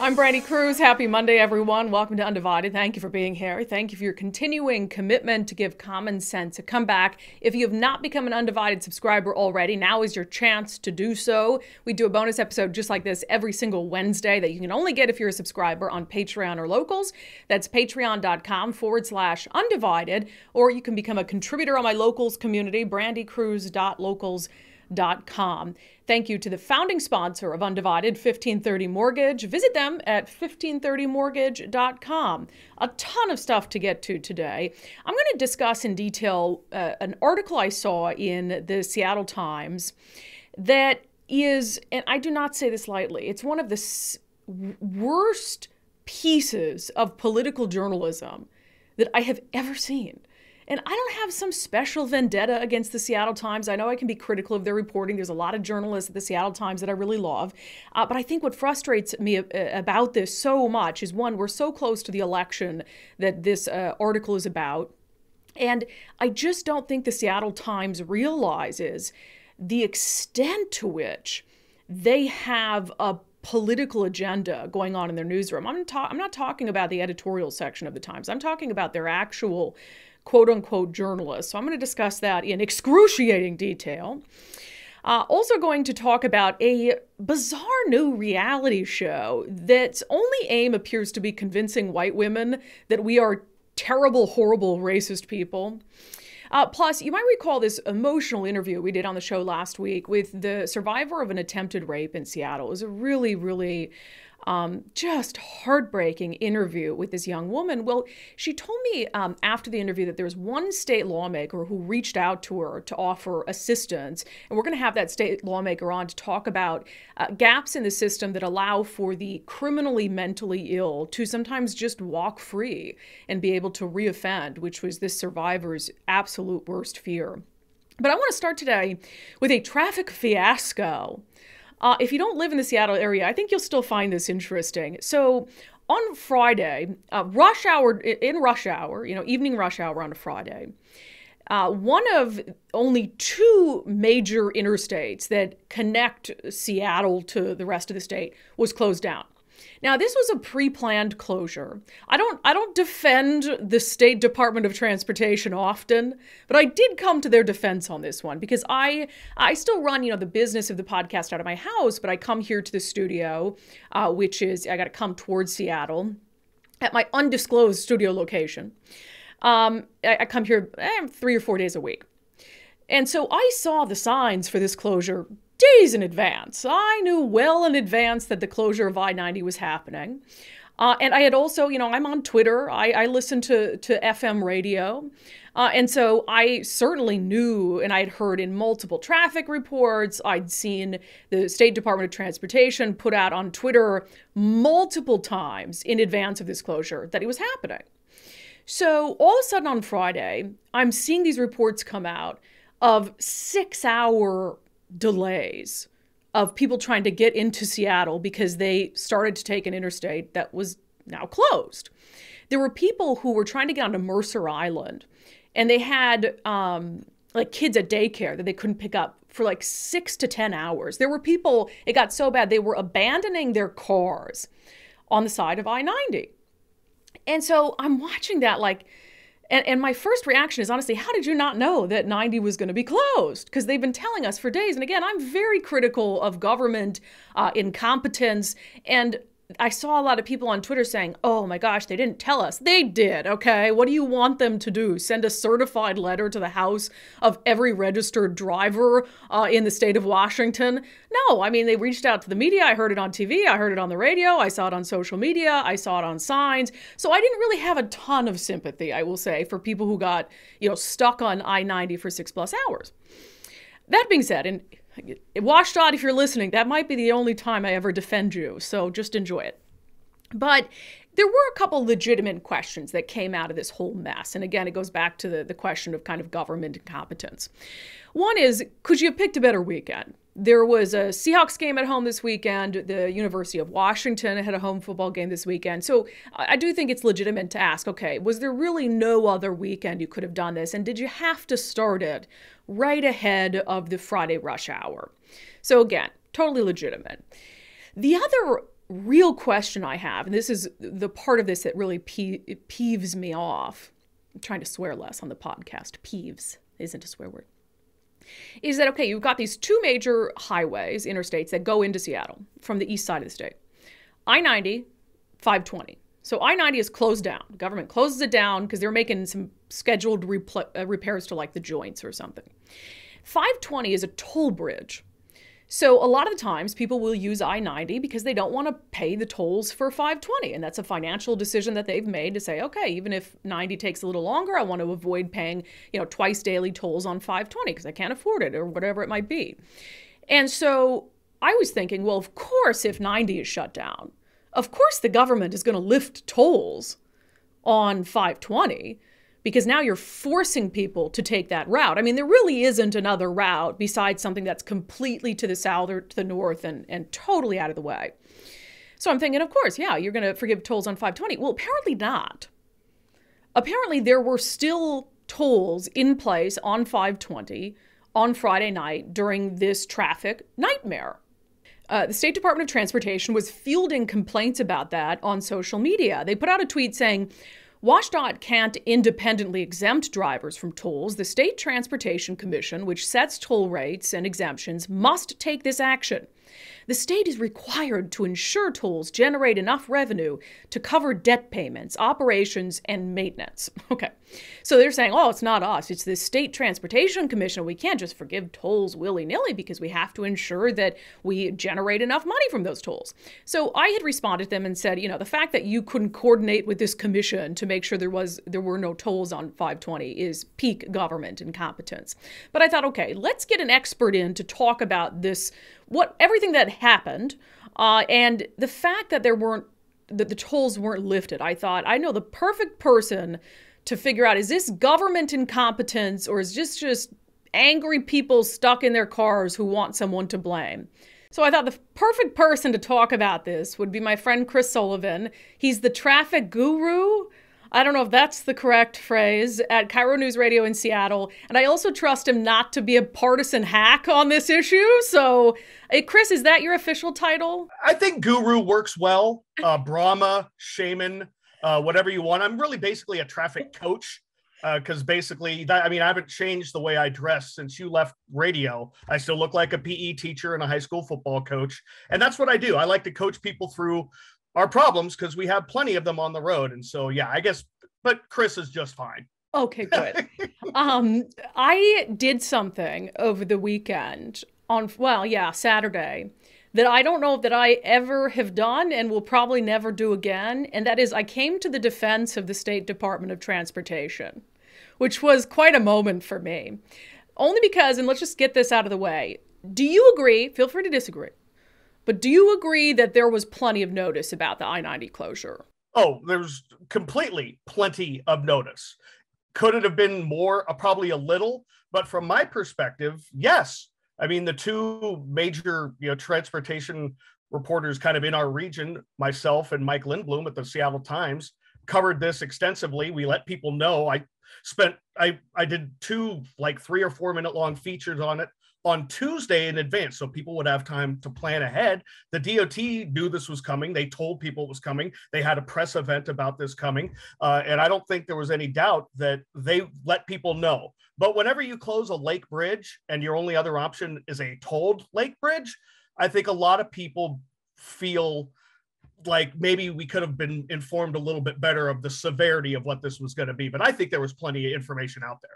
I'm Brandi Kruse. Happy Monday, everyone. Welcome to Undivided. Thank you for being here. Thank you for your continuing commitment to give common sense a comeback. If you have not become an Undivided subscriber already, now is your chance to do so. We do a bonus episode just like this every single Wednesday that you can only get if you're a subscriber on Patreon or Locals. That's patreon.com/undivided. Or you can become a contributor on my Locals community, brandikruse.locals.com. Thank you to the founding sponsor of Undivided, 1530 Mortgage. Visit them at 1530mortgage.com. A ton of stuff to get to today. I'm going to discuss in detail an article I saw in the Seattle Times that is, and I do not say this lightly, it's one of the worst pieces of political journalism that I have ever seen. And I don't have some special vendetta against the Seattle Times. I know I can be critical of their reporting. There's a lot of journalists at the Seattle Times that I really love. But I think what frustrates me about this so much is, one, we're so close to the election that this article is about. And I just don't think the Seattle Times realizes the extent to which they have a political agenda going on in their newsroom. I'm not talking about the editorial section of the Times. I'm talking about their actual quote-unquote journalists. So I'm going to discuss that in excruciating detail. Also going to talk about a bizarre new reality show that's only aim appears to be convincing white women that we are terrible, horrible, racist people. Plus, you might recall this emotional interview we did on the show last week with the survivor of an attempted rape in Seattle. It was a really, really just heartbreaking interview with this young woman. Well, she told me after the interview that there's one state lawmaker who reached out to her to offer assistance. And we're going to have that state lawmaker on to talk about gaps in the system that allow for the criminally mentally ill to sometimes just walk free and be able to reoffend, which was this survivor's absolute worst fear. But I want to start today with a traffic fiasco. If you don't live in the Seattle area, I think you'll still find this interesting. So on Friday, rush hour, evening rush hour on a Friday, one of only two major interstates that connect Seattle to the rest of the state was closed down. Now, this was a pre-planned closure. I don't defend the State Department of Transportation often, but I did come to their defense on this one because I still run, the business of the podcast out of my house, but I come here to the studio, which is, I got to come towards Seattle at my undisclosed studio location. I come here 3 or 4 days a week. And so I saw the signs for this closure days in advance. I knew well in advance that the closure of I-90 was happening. And I had also, I'm on Twitter. I listen to FM radio. And so I certainly knew, and I had heard in multiple traffic reports, I'd seen the State Department of Transportation put out on Twitter multiple times in advance of this closure that it was happening. So all of a sudden on Friday, I'm seeing these reports come out of 6-hour delays of people trying to get into Seattle because they started to take an interstate that was now closed. There were people who were trying to get onto Mercer Island, and they had kids at daycare that they couldn't pick up for 6 to 10 hours. There were people, it got so bad, they were abandoning their cars on the side of I-90. And so I'm watching that and my first reaction is, honestly, how did you not know that 90 was going to be closed? Because they've been telling us for days. And again, I'm very critical of government incompetence. And I saw a lot of people on Twitter saying, oh my gosh, they didn't tell us. They did, okay? What do you want them to do? Send a certified letter to the house of every registered driver in the state of Washington? No, I mean, they reached out to the media. I heard it on TV. I heard it on the radio. I saw it on social media. I saw it on signs. So I didn't really have a ton of sympathy, I will say, for people who got, stuck on I-90 for 6+ hours. That being said, and Washdot, if you're listening, that might be the only time I ever defend you, so just enjoy it. But there were a couple legitimate questions that came out of this whole mess. And again, it goes back to the question of kind of government incompetence. One is, could you have picked a better weekend? There was a Seahawks game at home this weekend. The University of Washington had a home football game this weekend. So I do think it's legitimate to ask, okay, was there really no other weekend you could have done this? And did you have to start it right ahead of the Friday rush hour? So again, totally legitimate. The other real question I have, and this is the part of this that really peeves me off. I'm trying to swear less on the podcast. Peeves isn't a swear word. Is that, okay, you've got these two major highways, interstates, that go into Seattle from the east side of the state. I-90, 520. So I-90 is closed down. The government closes it down because they're making some scheduled repairs to like the joints or something. 520 is a toll bridge. So a lot of the times people will use I-90 because they don't want to pay the tolls for 520. And that's a financial decision that they've made to say, okay, even if 90 takes a little longer, I want to avoid paying, twice daily tolls on 520 because I can't afford it or whatever it might be. And so I was thinking, well, of course, if 90 is shut down, of course the government is going to lift tolls on 520. Because now you're forcing people to take that route. I mean, there really isn't another route besides something that's completely to the south or to the north and totally out of the way. So I'm thinking, of course, yeah, you're going to forgive tolls on 520. Well, apparently not. Apparently there were still tolls in place on 520 on Friday night during this traffic nightmare. The State Department of Transportation was fielding complaints about that on social media. They put out a tweet saying, WashDOT can't independently exempt drivers from tolls. The State Transportation Commission, which sets toll rates and exemptions, must take this action. The state is required to ensure tolls generate enough revenue to cover debt payments, operations, and maintenance. Okay, so they're saying, oh, it's not us. It's the State Transportation Commission. We can't just forgive tolls willy-nilly because we have to ensure that we generate enough money from those tolls. So I had responded to them and said, the fact that you couldn't coordinate with this commission to make sure there were no tolls on 520 is peak government incompetence. But I thought, okay, let's get an expert in to talk about this, everything that happened, and the fact that the tolls weren't lifted. I thought, I know the perfect person to figure out, is this government incompetence or is this just angry people stuck in their cars who want someone to blame? So I thought the perfect person to talk about this would be my friend Chris Sullivan. He's the traffic guru. I don't know if that's the correct phrase, at Cairo News Radio in Seattle. And I also trust him not to be a partisan hack on this issue. So, hey, Chris, is that your official title? I think guru works well. Brahma, shaman, whatever you want. I'm really basically a traffic coach because basically, I haven't changed the way I dress since you left radio. I still look like a PE teacher and a high school football coach. And that's what I do. I like to coach people through our problems because we have plenty of them on the road. And so, yeah, I guess, but Chris is just fine. Okay, good. I did something over the weekend on, Saturday, that I don't know that I ever have done and will probably never do again. And that is, I came to the defense of the State Department of Transportation, which was quite a moment for me. Only because, and let's just get this out of the way, do you agree, feel free to disagree, but do you agree that there was plenty of notice about the I-90 closure? Oh, there's completely plenty of notice. Could it have been more? Probably a little. But from my perspective, yes. I mean, the two major transportation reporters kind of in our region, myself and Mike Lindblom at the Seattle Times, covered this extensively. We let people know. I did two 3 or 4 minute long features on it on Tuesday in advance, so people would have time to plan ahead. The DOT knew this was coming. They told people it was coming. They had a press event about this coming. And I don't think there was any doubt that they let people know. But whenever you close a lake bridge and your only other option is a tolled lake bridge, I think a lot of people feel like maybe we could have been informed a little bit better of the severity of what this was going to be. But I think there was plenty of information out there.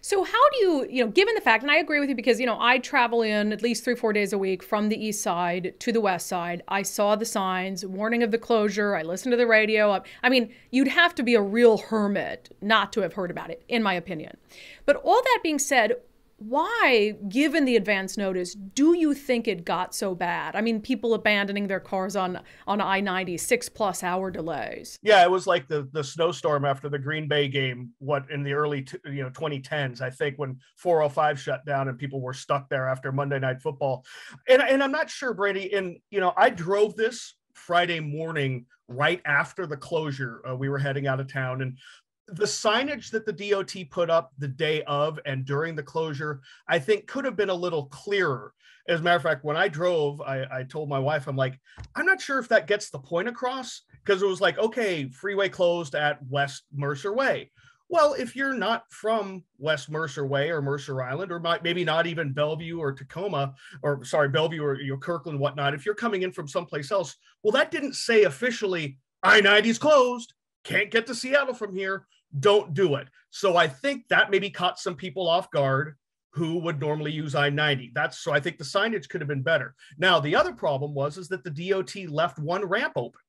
So how do you, given the fact, and I agree with you because, I travel in at least 3-4 days a week from the east side to the west side. I saw the signs, warning of the closure. I listened to the radio. I mean, you'd have to be a real hermit not to have heard about it, in my opinion. But all that being said, why, given the advance notice, do you think it got so bad? I mean, people abandoning their cars on I-90, 6+ hour delays. Yeah, it was like the snowstorm after the Green Bay game, in the early 2010s, I think, when 405 shut down and people were stuck there after Monday Night Football. And I'm not sure, Brady, and I drove this Friday morning right after the closure. We were heading out of town, and the signage that the DOT put up the day of and during the closure, I think could have been a little clearer. As a matter of fact, when I drove, I told my wife, I'm like, I'm not sure if that gets the point across, because it was like, okay, freeway closed at West Mercer Way. Well, if you're not from West Mercer Way or Mercer Island, or maybe not even Bellevue or Tacoma, or sorry, Bellevue or Kirkland, whatnot, if you're coming in from someplace else, well, that didn't say officially I-90's closed, can't get to Seattle from here, don't do it. So I think that maybe caught some people off guard who would normally use I-90. So I think the signage could have been better. Now, the other problem is that the DOT left one ramp open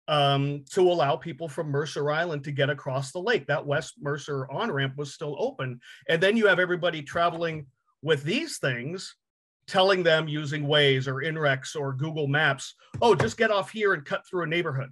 to allow people from Mercer Island to get across the lake. That West Mercer on-ramp was still open. And then you have everybody traveling with these things, telling them using Waze or InRex or Google Maps, oh, just get off here and cut through a neighborhood.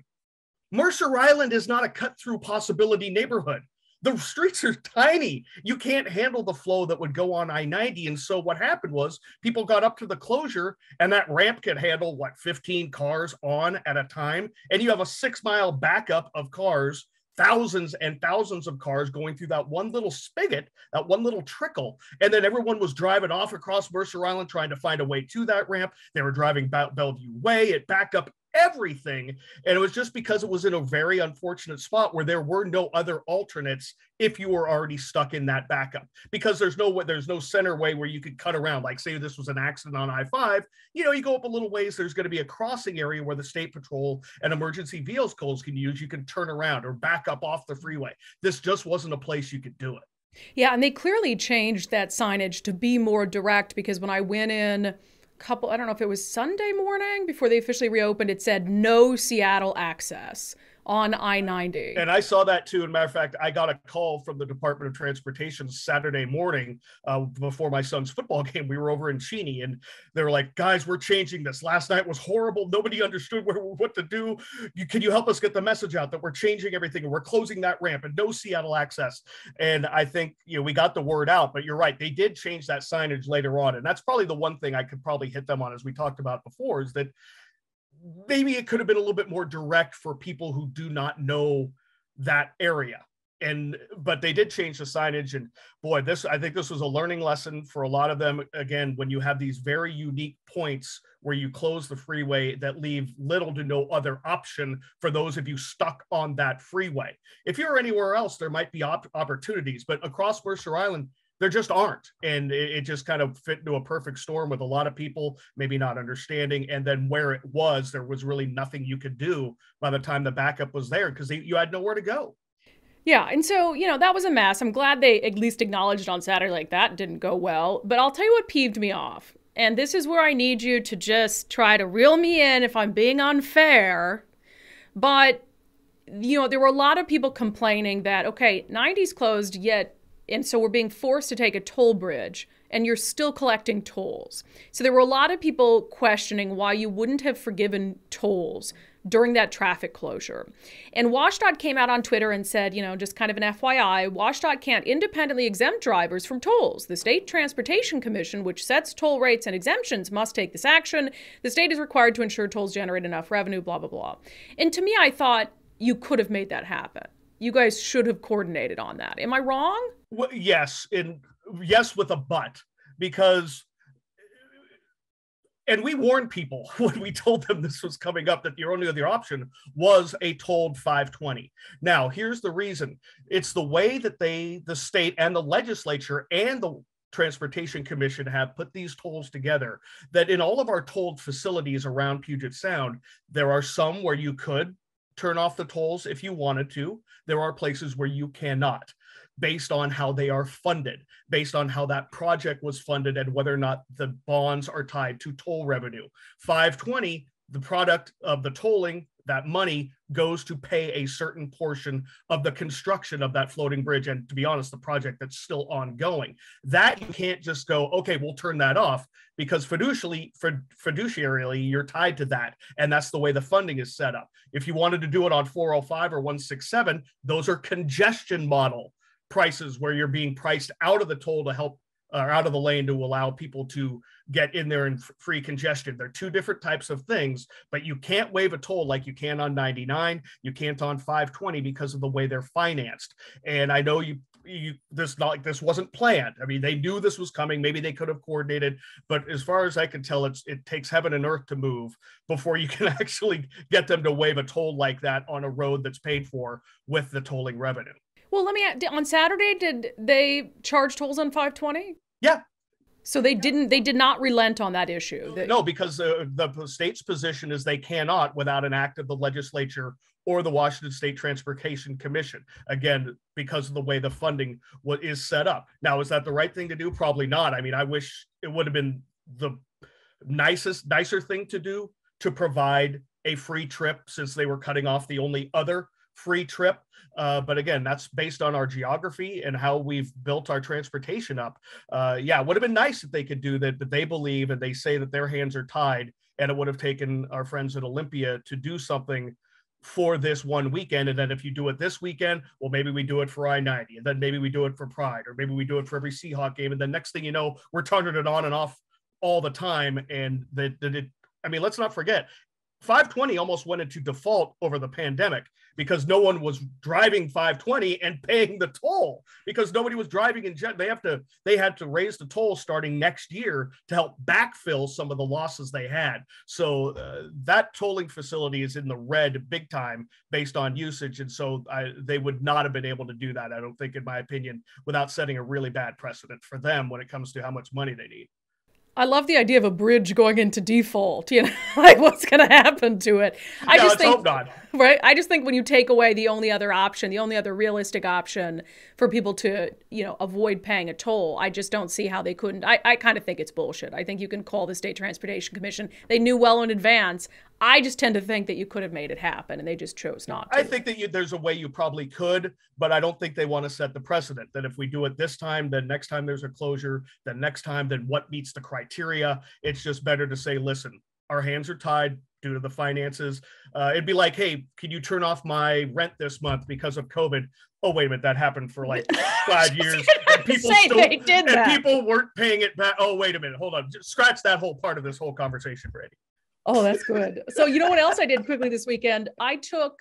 Mercer Island is not a cut-through possibility neighborhood. The streets are tiny. You can't handle the flow that would go on I-90. And so what happened was people got up to the closure, and that ramp could handle, 15 cars on at a time. And you have a 6-mile backup of cars, thousands and thousands of cars going through that one little spigot, that one little trickle. And then everyone was driving off across Mercer Island trying to find a way to that ramp. They were driving Bellevue Way. It backed up everything. And it was just because it was in a very unfortunate spot where there were no other alternates if you were already stuck in that backup, because there's no center way where you could cut around. Like, say this was an accident on I-5, you go up a little ways, there's going to be a crossing area where the state patrol and emergency vehicles can use. You can turn around or back up off the freeway. This just wasn't a place you could do it. Yeah, and they clearly changed that signage to be more direct, because when I went in I don't know if it was Sunday morning before they officially reopened, it said no Seattle access on I-90. And I saw that too. As a matter of fact, I got a call from the Department of Transportation Saturday morning before my son's football game. We were over in Cheney, and they were like, guys, we're changing this. Last night was horrible. Nobody understood what to do. Can you help us get the message out that we're changing everything and we're closing that ramp and no Seattle access? And I think, we got the word out, but you're right. They did change that signage later on. And that's probably the one thing I could probably hit them on, as we talked about before, is that maybe it could have been a little bit more direct for people who do not know that area. But they did change the signage, and boy, I think this was a learning lesson for a lot of them. Again, when you have these very unique points where you close the freeway that leave little to no other option for those of you stuck on that freeway. If you're anywhere else, there might be opportunities, but across Mercer Island, there just aren't. And it just kind of fit into a perfect storm with a lot of people maybe not understanding. And then where it was, there was really nothing you could do by the time the backup was there, because you had nowhere to go. Yeah, and so, that was a mess. I'm glad they at least acknowledged on Saturday, like, that didn't go well. But I'll tell you what peeved me off. And this is where I need you to just try to reel me in if I'm being unfair. But, there were a lot of people complaining that, okay, 90's closed, and so we're being forced to take a toll bridge, and you're still collecting tolls. So there were a lot of people questioning why you wouldn't have forgiven tolls during that traffic closure. And WSDOT came out on Twitter and said, just kind of an FYI, WSDOT can't independently exempt drivers from tolls. The State Transportation Commission, which sets toll rates and exemptions, must take this action. The state is required to ensure tolls generate enough revenue, blah, blah, blah. And to me, I thought you could have made that happen. You guys should have coordinated on that. Am I wrong? Well, yes, yes, with a but, because, and we warned people when we told them this was coming up, that the only other option was a tolled 520. Now, here's the reason. It's the way that the state and the legislature and the Transportation Commission have put these tolls together, that in all of our tolled facilities around Puget Sound, there are some where you could turn off the tolls if you wanted to. There are places where you cannot, based on how they are funded, based on how that project was funded, and whether or not the bonds are tied to toll revenue. 520, the product of the tolling, that money goes to pay a certain portion of the construction of that floating bridge. And to be honest, the project that's still ongoing, that you can't just go, okay, we'll turn that off, because fiduciarily, you're tied to that. And that's the way the funding is set up. If you wanted to do it on 405 or 167, those are congestion model prices where you're being priced out of the toll to help or out of the lane to allow people to get in there in free congestion. They're two different types of things, but you can't waive a toll like you can on 99. You can't on 520 because of the way they're financed. And I know this wasn't planned. I mean, they knew this was coming. Maybe they could have coordinated, but as far as I can tell, it takes heaven and earth to move before you can actually get them to waive a toll like that on a road that's paid for with the tolling revenue. Well, on Saturday, did they charge tolls on 520? Yeah. So they did not relent on that issue. No, because the state's position is they cannot without an act of the legislature or the Washington State Transportation Commission. Again, because of the way the funding is set up. Now, is that the right thing to do? Probably not. I mean, I wish it would have been the nicer thing to do to provide a free trip, since they were cutting off the only other free trip. But again, that's based on our geography and how we've built our transportation up. It would have been nice if they could do that, but they believe and they say that their hands are tied, and it would have taken our friends at Olympia to do something for this one weekend. And then if you do it this weekend, well, maybe we do it for I-90, and then maybe we do it for Pride, or maybe we do it for every Seahawk game. And then next thing you know, we're turning it on and off all the time. And let's not forget, 520 almost went into default over the pandemic because no one was driving 520 and paying the toll, because nobody was driving in jet. They had to raise the toll starting next year to help backfill some of the losses they had. So that tolling facility is in the red big time based on usage. And so they would not have been able to do that, I don't think, in my opinion, without setting a really bad precedent for them when it comes to how much money they need. I love the idea of a bridge going into default, like what's going to happen to it. Let's hope not. Right? I just think when you take away the only other realistic option for people to, avoid paying a toll, I just don't see how they couldn't. I kind of think it's bullshit. I think you can call the State Transportation Commission. They knew well in advance. I just tend to think that you could have made it happen, and they just chose not to. I think that there's a way you probably could, but I don't think they want to set the precedent that if we do it this time, then next time there's a closure, then next time, then what meets the criteria. It's just better to say, listen, our hands are tied due to the finances. It'd be like, hey, can you turn off my rent this month because of COVID? Oh, wait a minute, that happened for like 5 years. And people weren't paying it back. Oh, wait a minute, hold on. Just scratch that whole part of this whole conversation, Brandi. Oh, that's good. So you know what else I did quickly this weekend? I took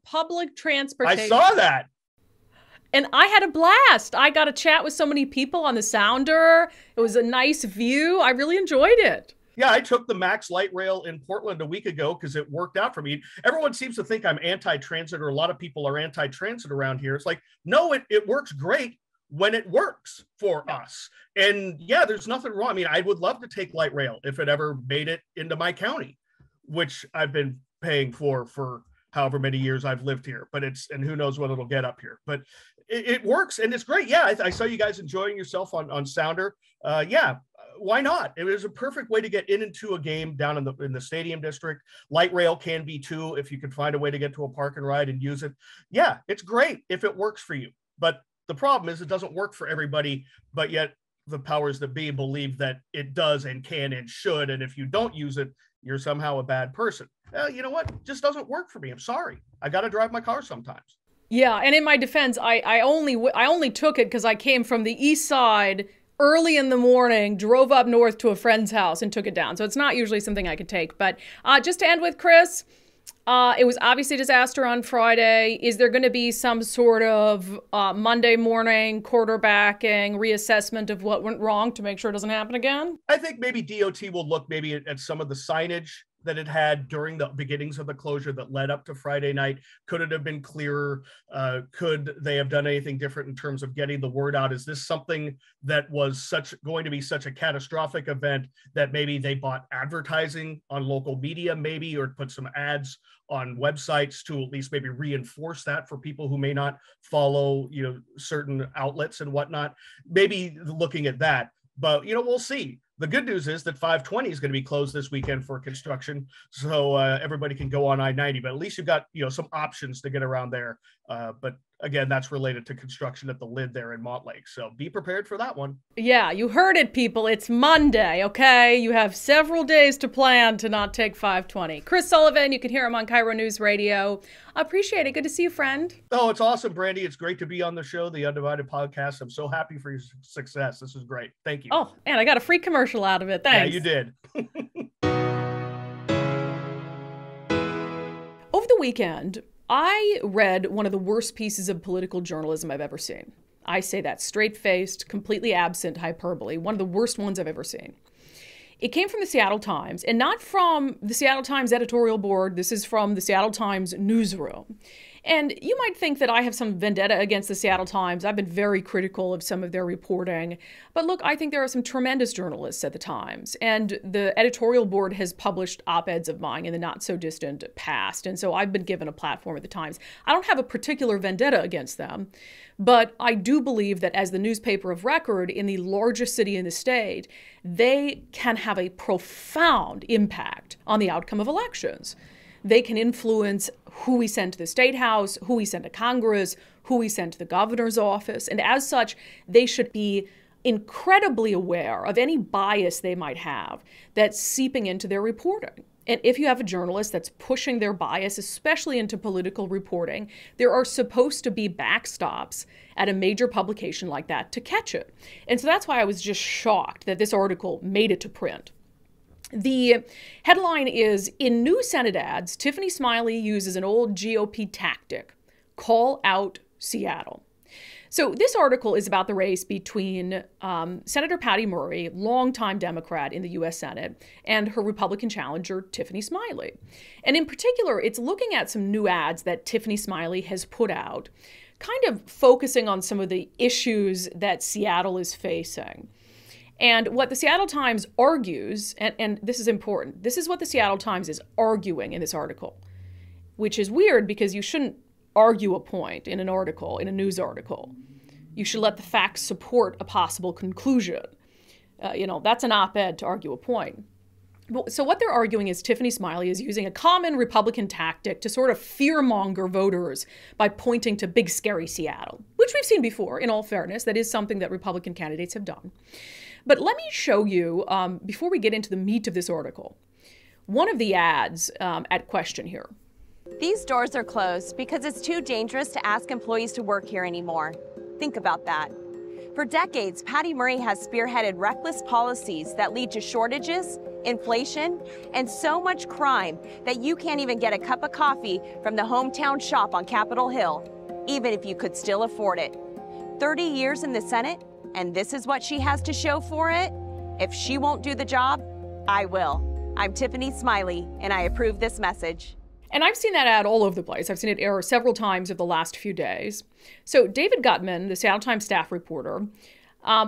public transportation. I saw that. And I had a blast. I got to chat with so many people on the Sounder. It was a nice view. I really enjoyed it. Yeah, I took the Max Light Rail in Portland a week ago because it worked out for me. Everyone seems to think I'm anti-transit, or a lot of people are anti-transit around here. It's like, no, it works great when it works for us. And yeah, there's nothing wrong. I mean, I would love to take light rail if it ever made it into my county, which I've been paying for however many years I've lived here, and who knows when it'll get up here, but it works and it's great. Yeah. I saw you guys enjoying yourself on Sounder. Why not? It was a perfect way to get into a game down in the stadium district. Light rail can be too, if you could find a way to get to a park and ride and use it. Yeah, it's great if it works for you. But the problem is it doesn't work for everybody, but yet the powers that be believe that it does and can and should. And if you don't use it, you're somehow a bad person. You know what? It just doesn't work for me. I'm sorry. I got to drive my car sometimes. Yeah, and in my defense, I only took it because I came from the east side early in the morning, drove up north to a friend's house and took it down. So it's not usually something I could take. But just to end with, Chris, it was obviously a disaster on Friday. Is there going to be some sort of Monday morning quarterbacking reassessment of what went wrong to make sure it doesn't happen again? I think maybe DOT will look maybe at some of the signage that it had during the beginnings of the closure that led up to Friday night. Could it have been clearer? Could they have done anything different in terms of getting the word out? Is this something that was going to be such a catastrophic event that maybe they bought advertising on local media, maybe, or put some ads on websites to at least maybe reinforce that for people who may not follow, certain outlets and whatnot? Maybe looking at that, but we'll see. The good news is that 520 is going to be closed this weekend for construction, so everybody can go on I-90. But at least you've got some options to get around there. But again, that's related to construction at the lid there in Montlake. So be prepared for that one. Yeah, you heard it, people. It's Monday, okay? You have several days to plan to not take 520. Chris Sullivan, you can hear him on Cairo News Radio. I appreciate it. Good to see you, friend. Oh, it's awesome, Brandi. It's great to be on the show, the Undivided podcast. I'm so happy for your success. This is great. Thank you. Oh, and I got a free commercial out of it. Thanks. Yeah, you did. Over the weekend, I read one of the worst pieces of political journalism I've ever seen. I say that straight-faced, completely absent hyperbole, one of the worst ones I've ever seen. It came from the Seattle Times, and not from the Seattle Times editorial board. This is from the Seattle Times newsroom. And you might think that I have some vendetta against the Seattle Times. I've been very critical of some of their reporting. But look, I think there are some tremendous journalists at the Times. And the editorial board has published op-eds of mine in the not-so-distant past. And so I've been given a platform at the Times. I don't have a particular vendetta against them. But I do believe that as the newspaper of record in the largest city in the state, they can have a profound impact on the outcome of elections. They can influence who we send to the State House, who we send to Congress, who we send to the governor's office. And as such, they should be incredibly aware of any bias they might have that's seeping into their reporting. And if you have a journalist that's pushing their bias, especially into political reporting, there are supposed to be backstops at a major publication like that to catch it. And so that's why I was just shocked that this article made it to print. The headline is, in new Senate ads, Tiffany Smiley uses an old GOP tactic, call out Seattle. So this article is about the race between Senator Patty Murray, longtime Democrat in the U.S. Senate, and her Republican challenger, Tiffany Smiley. And in particular, it's looking at some new ads that Tiffany Smiley has put out, kind of focusing on some of the issues that Seattle is facing. And what the Seattle Times argues, and this is important, this is what the Seattle Times is arguing in this article, which is weird because you shouldn't argue a point in an article, in a news article. You should let the facts support a possible conclusion. That's an op-ed to argue a point. So what they're arguing is Tiffany Smiley is using a common Republican tactic to sort of fearmonger voters by pointing to big, scary Seattle, which we've seen before, in all fairness. That is something that Republican candidates have done. But let me show you, before we get into the meat of this article, one of the ads at question here. These doors are closed because it's too dangerous to ask employees to work here anymore. Think about that. For decades, Patty Murray has spearheaded reckless policies that lead to shortages, inflation, and so much crime that you can't even get a cup of coffee from the hometown shop on Capitol Hill, even if you could still afford it. 30 years in the Senate, and this is what she has to show for it? If she won't do the job, I will. I'm Tiffany Smiley, and I approve this message. And I've seen that ad all over the place. I've seen it air several times over the last few days. So David Gutman, the Seattle Times staff reporter,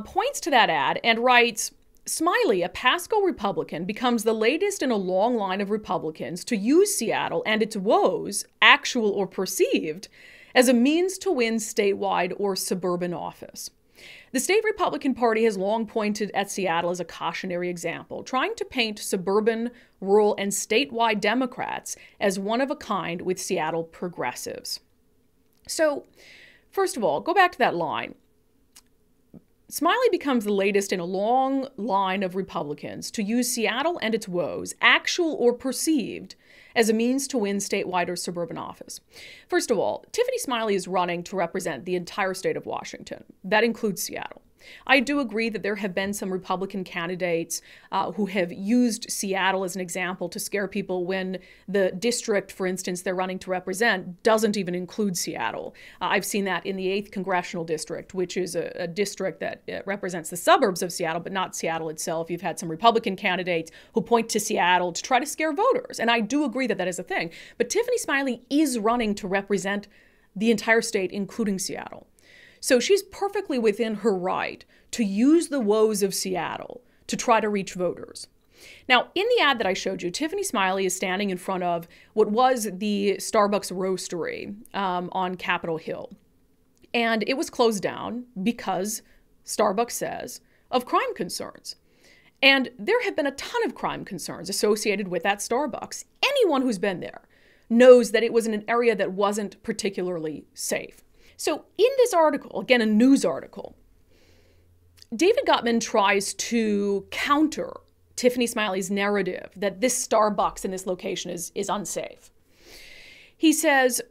points to that ad and writes, Smiley, a Pasco Republican, becomes the latest in a long line of Republicans to use Seattle and its woes, actual or perceived, as a means to win statewide or suburban office. The state Republican Party has long pointed at Seattle as a cautionary example, trying to paint suburban, rural, and statewide Democrats as one of a kind with Seattle progressives. So, first of all, go back to that line. Smiley becomes the latest in a long line of Republicans to use Seattle and its woes, actual or perceived, as a means to win statewide or suburban office. First of all, Tiffany Smiley is running to represent the entire state of Washington. That includes Seattle. I do agree that there have been some Republican candidates who have used Seattle as an example to scare people when the district, for instance, they're running to represent doesn't even include Seattle. I've seen that in the 8th Congressional District, which is a district that represents the suburbs of Seattle, but not Seattle itself. You've had some Republican candidates who point to Seattle to try to scare voters. And I do agree that that is a thing. But Tiffany Smiley is running to represent the entire state, including Seattle. So she's perfectly within her right to use the woes of Seattle to try to reach voters. Now, in the ad that I showed you, Tiffany Smiley is standing in front of what was the Starbucks roastery on Capitol Hill. And it was closed down because, Starbucks says, of crime concerns. And there have been a ton of crime concerns associated with that Starbucks. Anyone who's been there knows that it was in an area that wasn't particularly safe. So in this article, again, a news article, David Gutman tries to counter Tiffany Smiley's narrative that this Starbucks in this location is unsafe. He says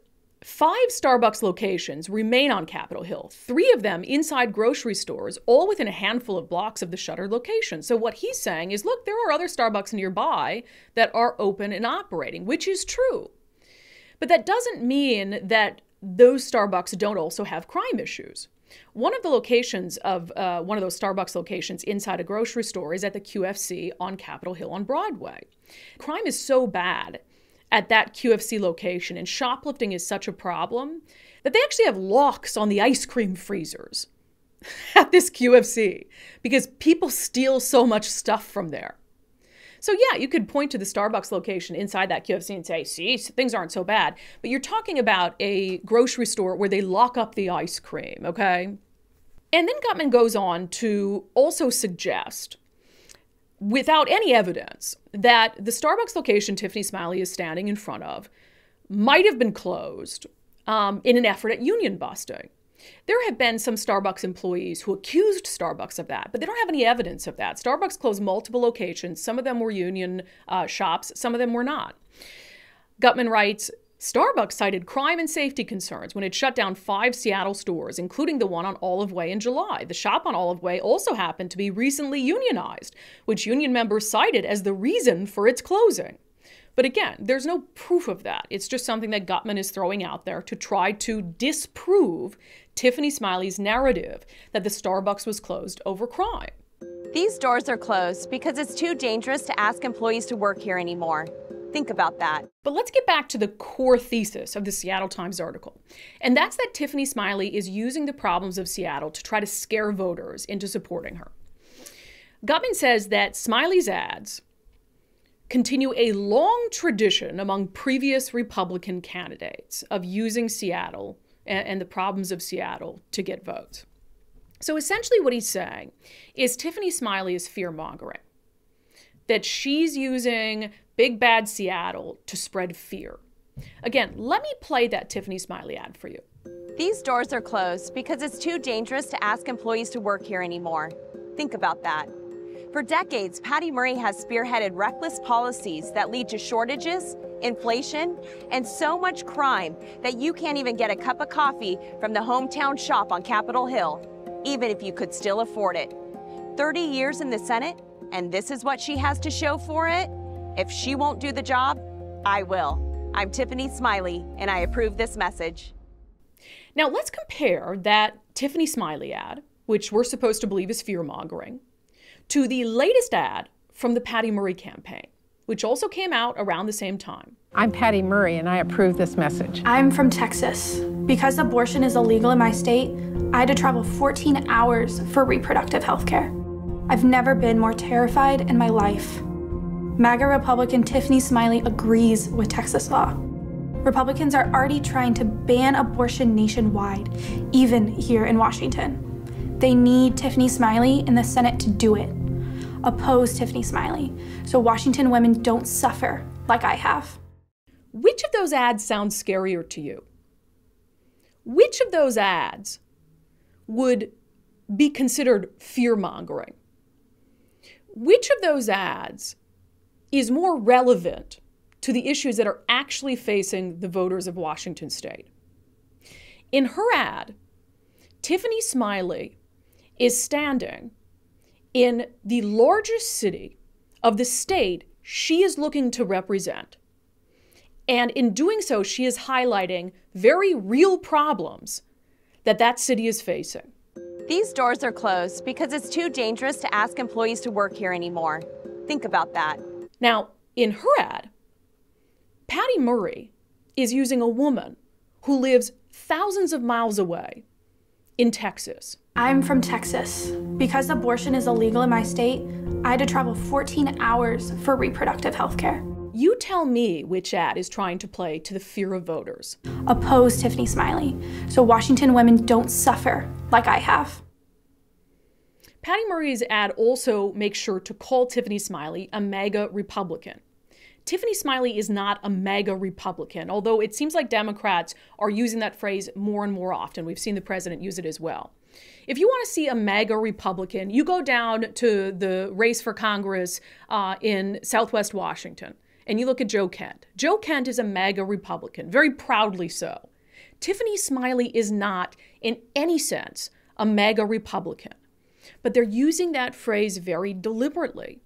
5 Starbucks locations remain on Capitol Hill, 3 of them inside grocery stores, all within a handful of blocks of the shuttered location. So what he's saying is, look, there are other Starbucks nearby that are open and operating, which is true. But that doesn't mean that those Starbucks don't also have crime issues. One of the locations of one of those Starbucks locations inside a grocery store is at the QFC on Capitol Hill on Broadway. Crime is so bad at that QFC location, and shoplifting is such a problem, that they actually have locks on the ice cream freezers at this QFC because people steal so much stuff from there. So yeah, you could point to the Starbucks location inside that QFC and say, see, things aren't so bad. But you're talking about a grocery store where they lock up the ice cream, okay? And then Gutman goes on to also suggest, without any evidence, that the Starbucks location Tiffany Smiley is standing in front of might have been closed in an effort at union busting. There have been some Starbucks employees who accused Starbucks of that, but they don't have any evidence of that. Starbucks closed multiple locations. Some of them were union shops. Some of them were not. Gutman writes, Starbucks cited crime and safety concerns when it shut down 5 Seattle stores, including the one on Olive Way in July. The shop on Olive Way also happened to be recently unionized, which union members cited as the reason for its closing. But again, there's no proof of that. It's just something that Gutman is throwing out there to try to disprove Tiffany Smiley's narrative that the Starbucks was closed over crime. These doors are closed because it's too dangerous to ask employees to work here anymore. Think about that. But let's get back to the core thesis of the Seattle Times article. And that's that Tiffany Smiley is using the problems of Seattle to try to scare voters into supporting her. Gutman says that Smiley's ads continue a long tradition among previous Republican candidates of using Seattle and the problems of Seattle to get votes. So essentially what he's saying is Tiffany Smiley is fear-mongering, that she's using big bad Seattle to spread fear. Again, let me play that Tiffany Smiley ad for you. These doors are closed because it's too dangerous to ask employees to work here anymore. Think about that. For decades, Patty Murray has spearheaded reckless policies that lead to shortages, inflation, and so much crime that you can't even get a cup of coffee from the hometown shop on Capitol Hill, even if you could still afford it. 30 years in the Senate, and this is what she has to show for it? If she won't do the job, I will. I'm Tiffany Smiley, and I approve this message. Now let's compare that Tiffany Smiley ad, which we're supposed to believe is fear-mongering, to the latest ad from the Patty Murray campaign, which also came out around the same time. I'm Patty Murray, and I approve this message. I'm from Texas. Because abortion is illegal in my state, I had to travel 14 hours for reproductive health care. I've never been more terrified in my life. MAGA Republican Tiffany Smiley agrees with Texas law. Republicans are already trying to ban abortion nationwide, even here in Washington. They need Tiffany Smiley in the Senate to do it. Oppose Tiffany Smiley so Washington women don't suffer like I have. Which of those ads sounds scarier to you? Which of those ads would be considered fear-mongering? Which of those ads is more relevant to the issues that are actually facing the voters of Washington state? In her ad, Tiffany Smiley is standing in the largest city of the state she is looking to represent. And in doing so, she is highlighting very real problems that that city is facing. These doors are closed because it's too dangerous to ask employees to work here anymore. Think about that. Now, in her ad, Patty Murray is using a woman who lives thousands of miles away in Texas. I'm from Texas. Because abortion is illegal in my state, I had to travel 14 hours for reproductive health care. You tell me which ad is trying to play to the fear of voters. Oppose Tiffany Smiley so Washington women don't suffer like I have. Patty Murray's ad also makes sure to call Tiffany Smiley a MAGA Republican. Tiffany Smiley is not a MAGA Republican, although it seems like Democrats are using that phrase more and more often. We've seen the president use it as well. If you want to see a MAGA Republican, you go down to the race for Congress in Southwest Washington, and you look at Joe Kent. Joe Kent is a MAGA Republican, very proudly so. Tiffany Smiley is not, in any sense, a MAGA Republican. But they're using that phrase very deliberately.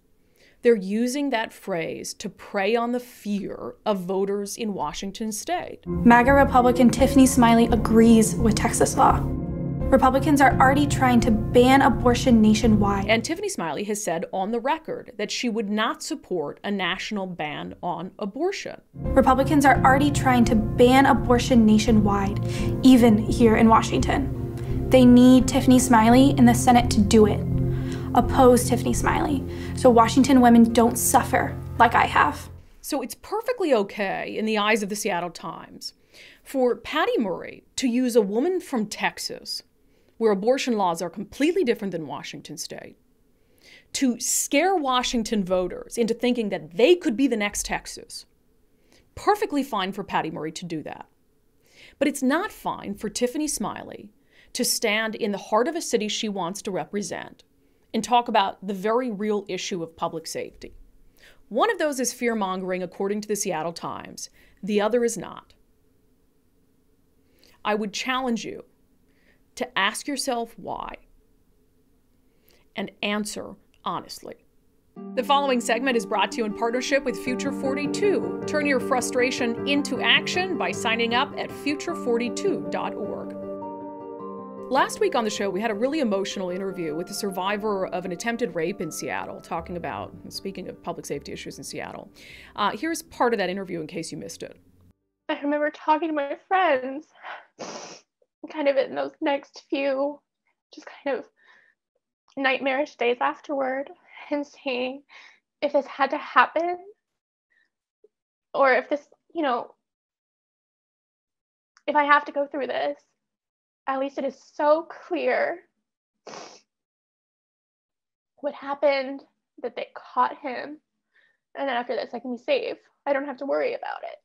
They're using that phrase to prey on the fear of voters in Washington state. MAGA Republican Tiffany Smiley agrees with Texas law. Republicans are already trying to ban abortion nationwide. And Tiffany Smiley has said on the record that she would not support a national ban on abortion. Republicans are already trying to ban abortion nationwide, even here in Washington. They need Tiffany Smiley in the Senate to do it. Oppose Tiffany Smiley so Washington women don't suffer like I have. So it's perfectly okay in the eyes of the Seattle Times for Patty Murray to use a woman from Texas, where abortion laws are completely different than Washington state, to scare Washington voters into thinking that they could be the next Texas. Perfectly fine for Patty Murray to do that. But it's not fine for Tiffany Smiley to stand in the heart of a city she wants to represent and talk about the very real issue of public safety. One of those is fear-mongering, according to the Seattle Times. The other is not. I would challenge you to ask yourself why and answer honestly. The following segment is brought to you in partnership with Future 42. Turn your frustration into action by signing up at future42.org. Last week on the show, we had a really emotional interview with a survivor of an attempted rape in Seattle, talking about, speaking of public safety issues in Seattle. Here's part of that interview in case you missed it. I remember talking to my friends kind of in those next few just kind of nightmarish days afterward and saying, if this had to happen, or if this, if I have to go through this, at least it is so clear what happened, that they caught him, and then after this I can be safe. I don't have to worry about it.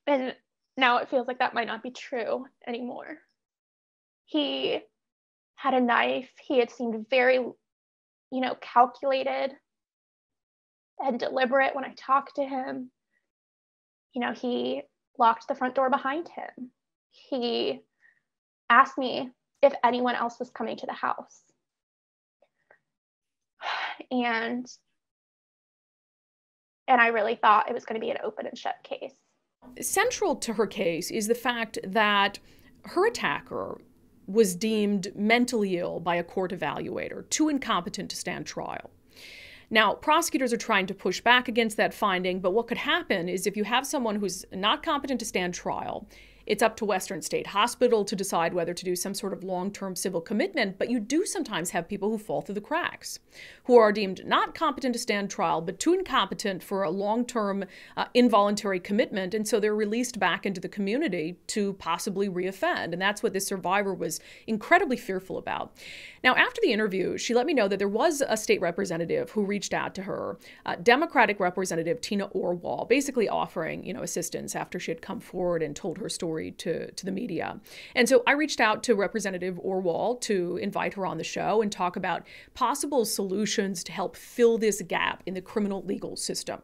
And now it feels like that might not be true anymore. He had a knife. He had seemed very, calculated and deliberate when I talked to him. He locked the front door behind him. He asked me if anyone else was coming to the house. And I really thought it was going to be an open and shut case. Central to her case is the fact that her attacker was deemed mentally ill by a court evaluator, too incompetent to stand trial. Now, prosecutors are trying to push back against that finding, but what could happen is if you have someone who's not competent to stand trial, it's up to Western State Hospital to decide whether to do some sort of long-term civil commitment, but you do sometimes have people who fall through the cracks, who are deemed not competent to stand trial, but too incompetent for a long-term involuntary commitment, and so they're released back into the community to possibly reoffend, and that's what this survivor was incredibly fearful about. Now, after the interview, she let me know that there was a state representative who reached out to her, Democratic Representative Tina Orwall, basically offering, assistance after she had come forward and told her story to the media. And so I reached out to Representative Orwall to invite her on the show and talk about possible solutions to help fill this gap in the criminal legal system.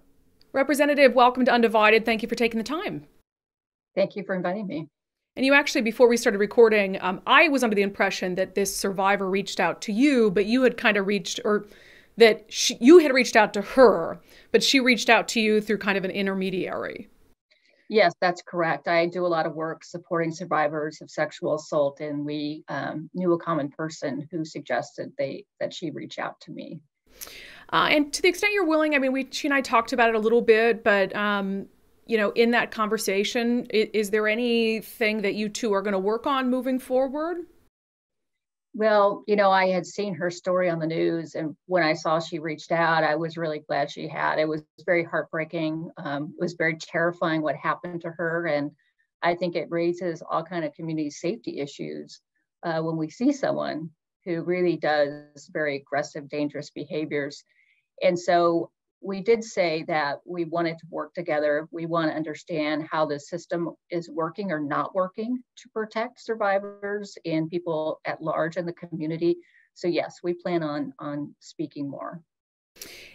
Representative, welcome to Undivided. Thank you for taking the time. Thank you for inviting me. And you actually, before we started recording, I was under the impression that this survivor reached out to you, but you had kind of reached, or that you had reached out to her, but she reached out to you through kind of an intermediary. Yes, that's correct. I do a lot of work supporting survivors of sexual assault, and we knew a common person who suggested that she reach out to me. And to the extent you're willing, she and I talked about it a little bit, but in that conversation, is there anything that you two are going to work on moving forward? Well, I had seen her story on the news, and when I saw she reached out, I was really glad she had. It was very heartbreaking. It was very terrifying what happened to her, and I think it raises all kind of community safety issues when we see someone who really does very aggressive, dangerous behaviors. And so we did say that we wanted to work together. We want to understand how the system is working or not working to protect survivors and people at large in the community. So yes, we plan on speaking more.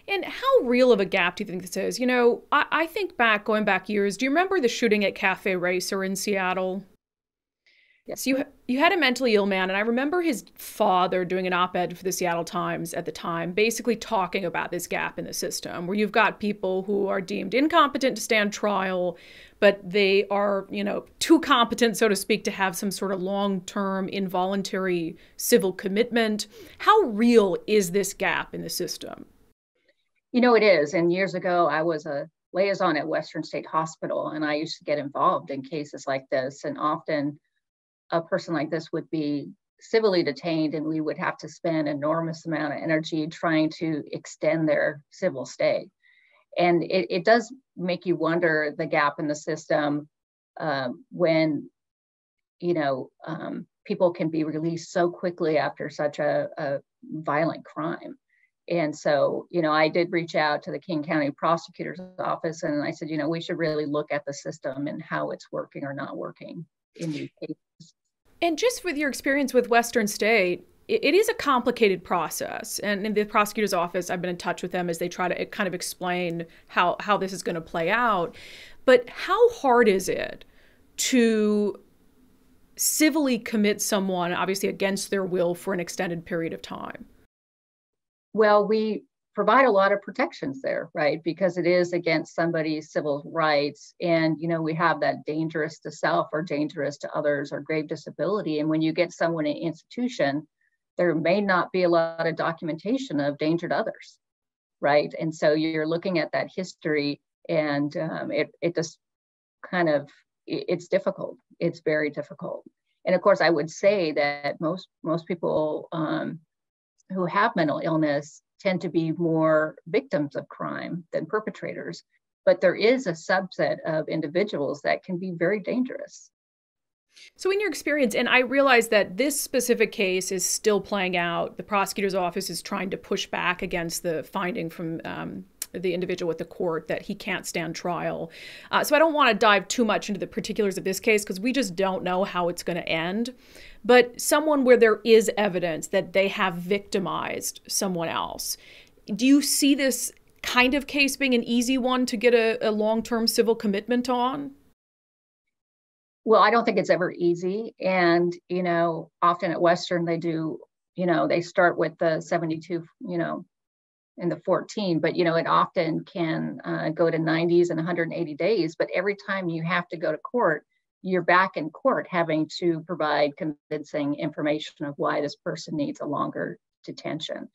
And how real of a gap do you think this is? You know, I think going back years, do you remember the shooting at Cafe Racer in Seattle? Yes. So you had a mentally ill man, and I remember his father doing an op-ed for the Seattle Times at the time, basically talking about this gap in the system, where you've got people who are deemed incompetent to stand trial, but they are, you know, too competent, so to speak, to have some sort of long-term involuntary civil commitment. How real is this gap in the system? You know, it is. And years ago, I was a liaison at Western State Hospital, and I used to get involved in cases like this. And often a person like this would be civilly detained, and we would have to spend enormous amount of energy trying to extend their civil stay. And it does make you wonder the gap in the system when, you know, people can be released so quickly after such a violent crime. And so, you know, I did reach out to the King County Prosecutor's Office, and I said, you know, we should really look at the system and how it's working or not working in these cases. And just with your experience with Western State, it is a complicated process. And in the prosecutor's office, I've been in touch with them as they try to kind of explain how this is going to play out. But how hard is it to civilly commit someone, obviously against their will, for an extended period of time? Well, we provide a lot of protections there, right? Because it is against somebody's civil rights. And, you know, we have that dangerous to self or dangerous to others or grave disability. And when you get someone in institution, there may not be a lot of documentation of danger to others, right? And so you're looking at that history, and it just kind of, it's difficult. It's very difficult. And of course, I would say that most people who have mental illness tend to be more victims of crime than perpetrators. But there is a subset of individuals that can be very dangerous. So in your experience, and I realize that this specific case is still playing out, the prosecutor's office is trying to push back against the finding from the individual at the court that he can't stand trial. So I don't want to dive too much into the particulars of this case because we just don't know how it's going to end. But someone where there is evidence that they have victimized someone else, do you see this kind of case being an easy one to get a long-term civil commitment on? Well, I don't think it's ever easy. And, you know, often at Western, they do, you know, they start with the 72, you know, and the 14, but, you know, it often can go to 90s and 180 days. But every time you have to go to court, you're back in court having to provide convincing information of why this person needs a longer detention.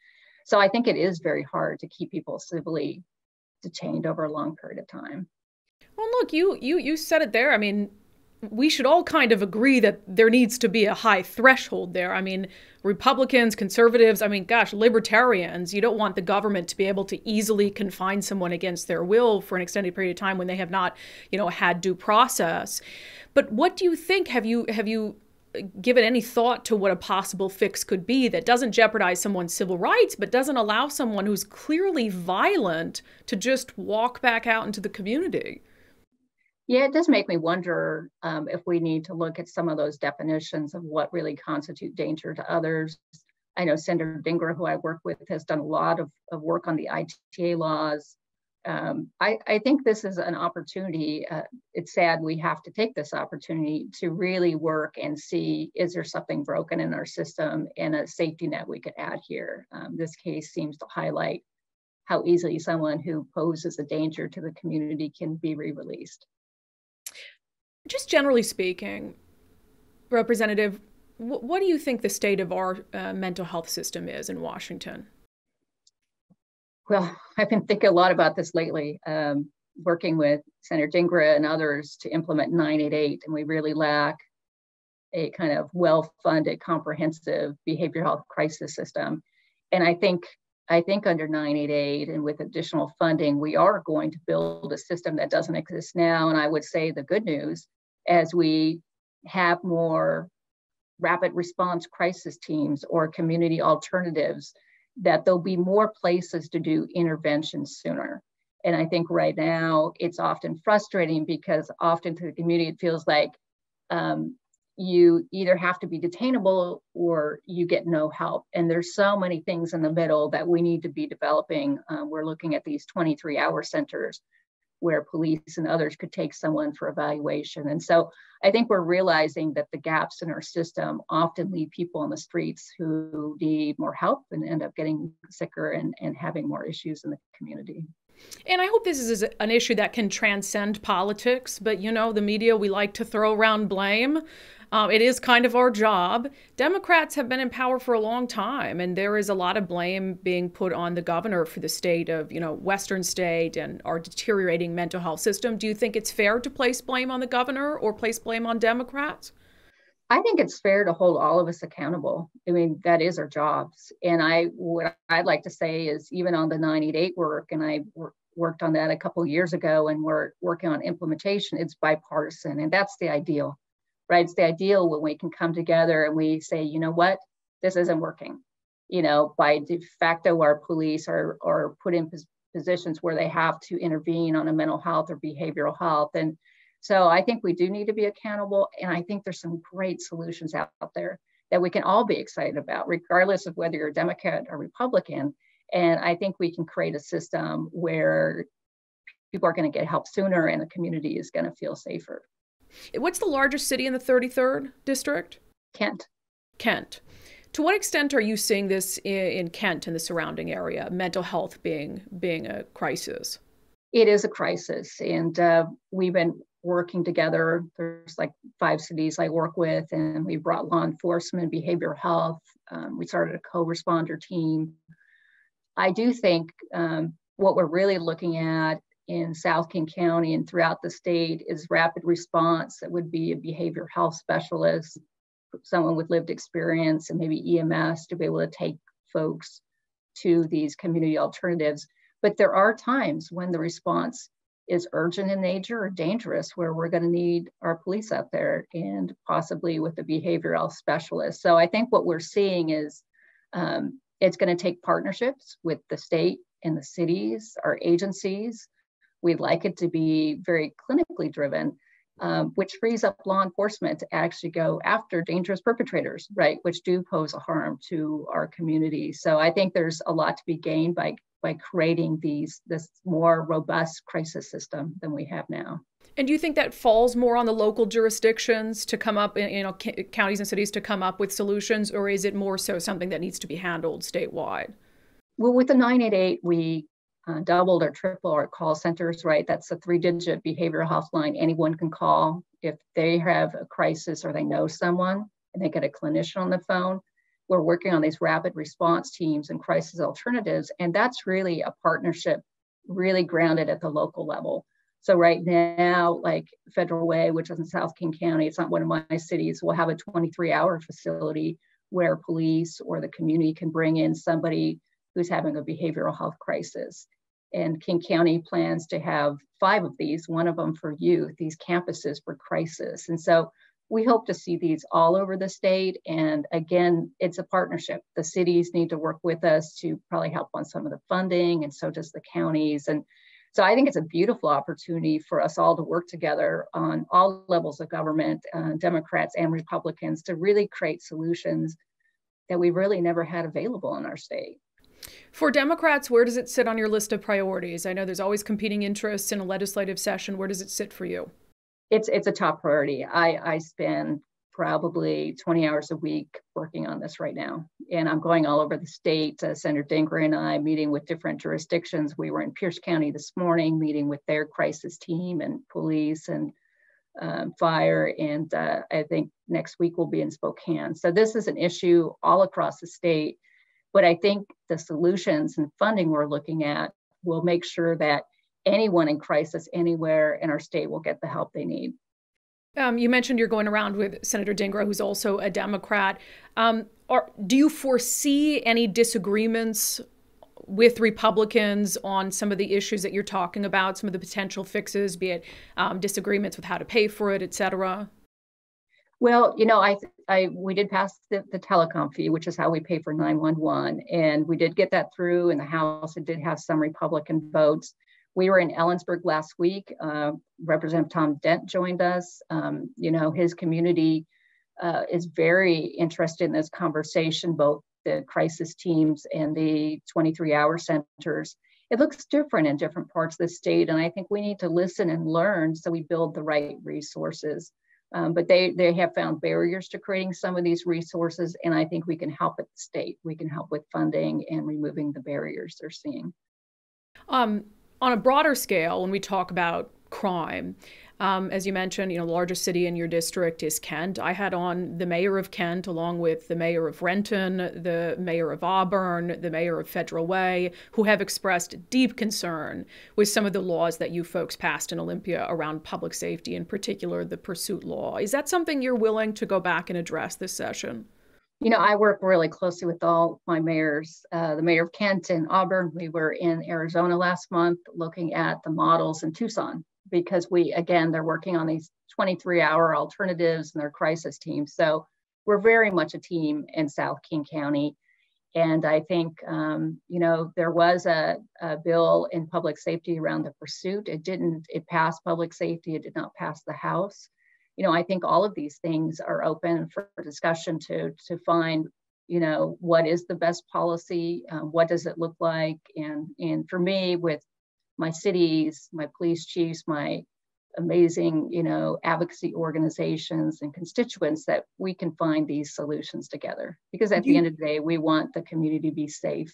So I think it is very hard to keep people civilly detained over a long period of time. Well, look, you said it there. I mean, we should all kind of agree that there needs to be a high threshold there. I mean, Republicans, conservatives, I mean, gosh, libertarians, you don't want the government to be able to easily confine someone against their will for an extended period of time when they have not, you know, had due process. But what do you think? Have you given any thought to what a possible fix could be that doesn't jeopardize someone's civil rights, but doesn't allow someone who's clearly violent to just walk back out into the community? Yeah, it does make me wonder if we need to look at some of those definitions of what really constitute danger to others. I know Senator Dinger, who I work with, has done a lot of work on the ITA laws. I think this is an opportunity. It's sad we have to take this opportunity to really work and see, is there something broken in our system and a safety net we could add here? This case seems to highlight how easily someone who poses a danger to the community can be re-released. Just generally speaking, Representative, what do you think the state of our mental health system is in Washington? Well, I've been thinking a lot about this lately, working with Senator Dinger and others to implement 988, and we really lack a kind of well-funded, comprehensive behavioral health crisis system. And I think under 988 and with additional funding, we are going to build a system that doesn't exist now. And I would say the good news, as we have more rapid response crisis teams or community alternatives, that there'll be more places to do intervention sooner. And I think right now it's often frustrating because often to the community, it feels like you either have to be detainable or you get no help. And there's so many things in the middle that we need to be developing. We're looking at these 23-hour centers where police and others could take someone for evaluation. And so I think we're realizing that the gaps in our system often leave people on the streets who need more help and end up getting sicker and having more issues in the community. And I hope this is an issue that can transcend politics, but you know, the media, we like to throw around blame. It is kind of our job. Democrats have been in power for a long time, and there is a lot of blame being put on the governor for the state of, you know, Western state and our deteriorating mental health system. Do you think it's fair to place blame on the governor or place blame on Democrats? I think it's fair to hold all of us accountable. I mean, that is our jobs. And what I'd like to say is even on the 988 work, and I worked on that a couple of years ago, and we're working on implementation, it's bipartisan, and that's the ideal. Right? It's the ideal when we can come together and we say, you know what, this isn't working. You know, by de facto, our police are put in positions where they have to intervene on a mental health or behavioral health. And so I think we do need to be accountable. And I think there's some great solutions out there that we can all be excited about, regardless of whether you're a Democrat or Republican. And I think we can create a system where people are going to get help sooner and the community is going to feel safer. What's the largest city in the 33rd district? Kent. Kent. To what extent are you seeing this in Kent and the surrounding area, mental health being a crisis? It is a crisis, and we've been working together. There's like 5 cities I work with, and we brought law enforcement, behavioral health. We started a co-responder team. I do think what we're really looking at in South King County and throughout the state is rapid response. That would be a behavioral health specialist, someone with lived experience, and maybe EMS to be able to take folks to these community alternatives. But there are times when the response is urgent in nature or dangerous, where we're going to need our police out there and possibly with a behavioral health specialist. So I think what we're seeing is it's going to take partnerships with the state and the cities, our agencies. We'd like it to be very clinically driven, which frees up law enforcement to actually go after dangerous perpetrators, right, which do pose a harm to our community. So I think there's a lot to be gained by creating this more robust crisis system than we have now. And do you think that falls more on the local jurisdictions to come up, counties and cities to come up with solutions, or is it more so something that needs to be handled statewide? Well, with the 988, we doubled or tripled our call centers, right? That's a 3-digit behavioral health line anyone can call if they have a crisis or they know someone and they get a clinician on the phone. We're working on these rapid response teams and crisis alternatives, and that's really a partnership really grounded at the local level. So right now, like Federal Way, which is in South King County, it's not one of my cities, we'll have a 23-hour facility where police or the community can bring in somebody who's having a behavioral health crisis. And King County plans to have 5 of these, one of them for youth, these campuses for crisis. And so we hope to see these all over the state. And again, it's a partnership. The cities need to work with us to probably help on some of the funding, and so does the counties. And so I think it's a beautiful opportunity for us all to work together on all levels of government, Democrats and Republicans, to really create solutions that we really never had available in our state. For Democrats, where does it sit on your list of priorities? I know there's always competing interests in a legislative session. Where does it sit for you? It's a top priority. I spend probably 20 hours a week working on this right now. And I'm going all over the state. Senator Dinger and I meeting with different jurisdictions. We were in Pierce County this morning, meeting with their crisis team and police and fire. And I think next week we'll be in Spokane. So this is an issue all across the state. But I think the solutions and funding we're looking at will make sure that anyone in crisis anywhere in our state will get the help they need. You mentioned you're going around with Senator Dinger, who's also a Democrat. Do you foresee any disagreements with Republicans on some of the issues that you're talking about, some of the potential fixes, be it disagreements with how to pay for it, et cetera? Well, we did pass the telecom fee, which is how we pay for 911. And we did get that through in the House. It did have some Republican votes. We were in Ellensburg last week. Representative Tom Dent joined us. His community is very interested in this conversation, both the crisis teams and the 23-hour centers. It looks different in different parts of the state. And I think we need to listen and learn so we build the right resources. But they have found barriers to creating some of these resources. And I think we can help at the state. We can help with funding and removing the barriers they're seeing. On a broader scale, when we talk about crime, as you mentioned, the largest city in your district is Kent. I had on the mayor of Kent, along with the mayor of Renton, the mayor of Auburn, the mayor of Federal Way, who have expressed deep concern with some of the laws that you folks passed in Olympia around public safety, in particular the pursuit law. Is that something you're willing to go back and address this session? I work really closely with all my mayors, the mayor of Kent and Auburn. We were in Arizona last month looking at the models in Tucson, because they're working on these 23-hour alternatives and their crisis teams. So we're very much a team in South King County. And I think, there was a bill in public safety around the pursuit. It passed public safety. It did not pass the House. I think all of these things are open for discussion to find, what is the best policy? What does it look like? And for me, with my cities, my police chiefs, my amazing, advocacy organizations and constituents, that we can find these solutions together. Because at the end of the day, we want the community to be safe.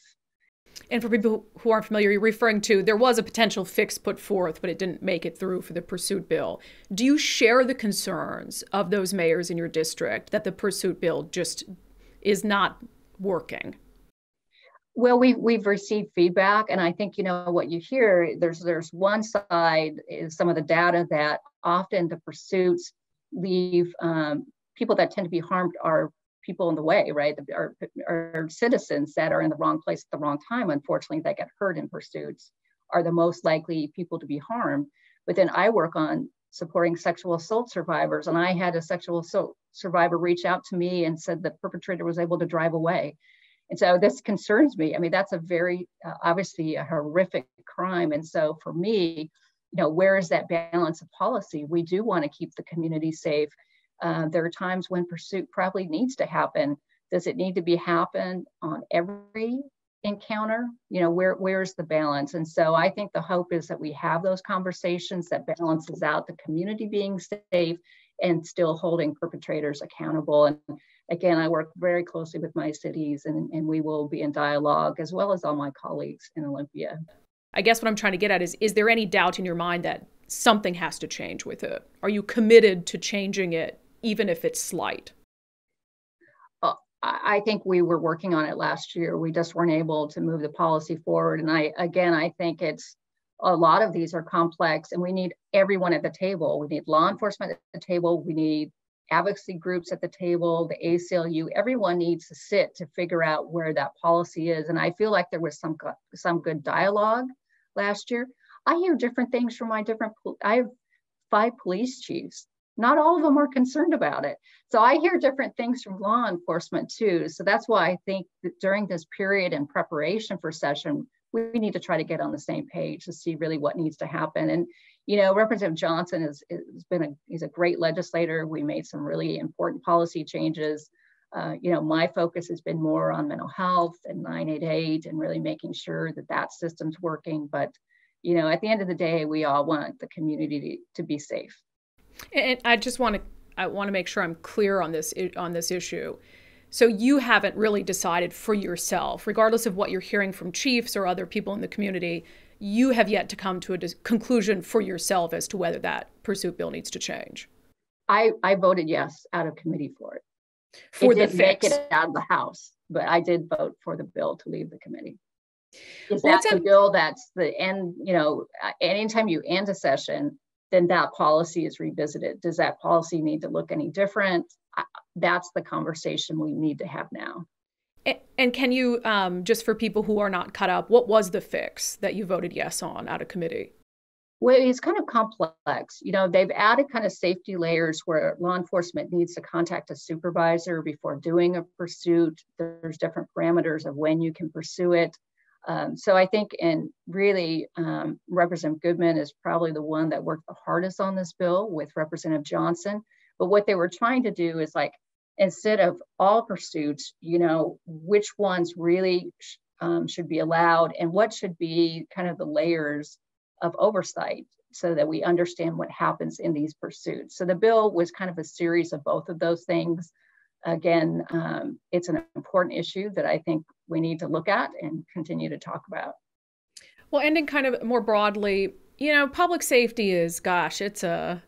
And for people who aren't familiar, you're referring to, there was a potential fix put forth, but it didn't make it through for the pursuit bill. Do you share the concerns of those mayors in your district that the pursuit bill just is not working? Well, we've received feedback, and I think what you hear. There's one side is some of the data that often the pursuits leave people that tend to be harmed are people in the way, right? Are citizens that are in the wrong place at the wrong time. Unfortunately, that get hurt in pursuits are the most likely people to be harmed. But then I work on supporting sexual assault survivors, and I had a sexual assault survivor reach out to me and said the perpetrator was able to drive away. And so this concerns me. I mean, that's a very, obviously a horrific crime. And so for me, where is that balance of policy? We do want to keep the community safe. There are times when pursuit probably needs to happen. Does it need to be happen on every encounter? Where's the balance? And so I think the hope is that we have those conversations that balances out the community being safe and still holding perpetrators accountable. And again, I work very closely with my cities, and we will be in dialogue, as well as all my colleagues in Olympia. I guess what I'm trying to get at is there any doubt in your mind that something has to change with it? Are you committed to changing it, even if it's slight? I think we were working on it last year. We just weren't able to move the policy forward. And I think it's a lot of these are complex, and we need everyone at the table. We need law enforcement at the table. We need advocacy groups at the table, the ACLU. Everyone needs to sit to figure out where that policy is. And I feel like there was some good dialogue last year. I hear different things from I have 5 police chiefs. Not all of them are concerned about it. So I hear different things from law enforcement too. So that's why I think that during this period in preparation for session, we need to try to get on the same page to see really what needs to happen. And, Representative Johnson he's a great legislator. We made some really important policy changes. My focus has been more on mental health and 988 and really making sure that system's working. But, at the end of the day, we all want the community to be safe. And I want to make sure I'm clear on this issue. So you haven't really decided for yourself, regardless of what you're hearing from chiefs or other people in the community, you have yet to come to a conclusion for yourself as to whether that pursuit bill needs to change. I voted yes out of committee for it. It didn't make it out of the House, but I did vote for the bill to leave the committee. Is that the bill that's the end, anytime you end a session, then that policy is revisited. Does that policy need to look any different? That's the conversation we need to have now. And can you, just for people who are not caught up, what was the fix that you voted yes on out of committee? Well, it's kind of complex. They've added kind of safety layers where law enforcement needs to contact a supervisor before doing a pursuit. There's different parameters of when you can pursue it. So I think, and really, Representative Goodman is probably the one that worked the hardest on this bill with Representative Johnson. But what they were trying to do is, like, instead of all pursuits, which ones really should be allowed and what should be kind of the layers of oversight so that we understand what happens in these pursuits. So the bill was kind of a series of both of those things. Again, it's an important issue that I think we need to look at and continue to talk about. Well, ending kind of more broadly, public safety is, gosh, it's a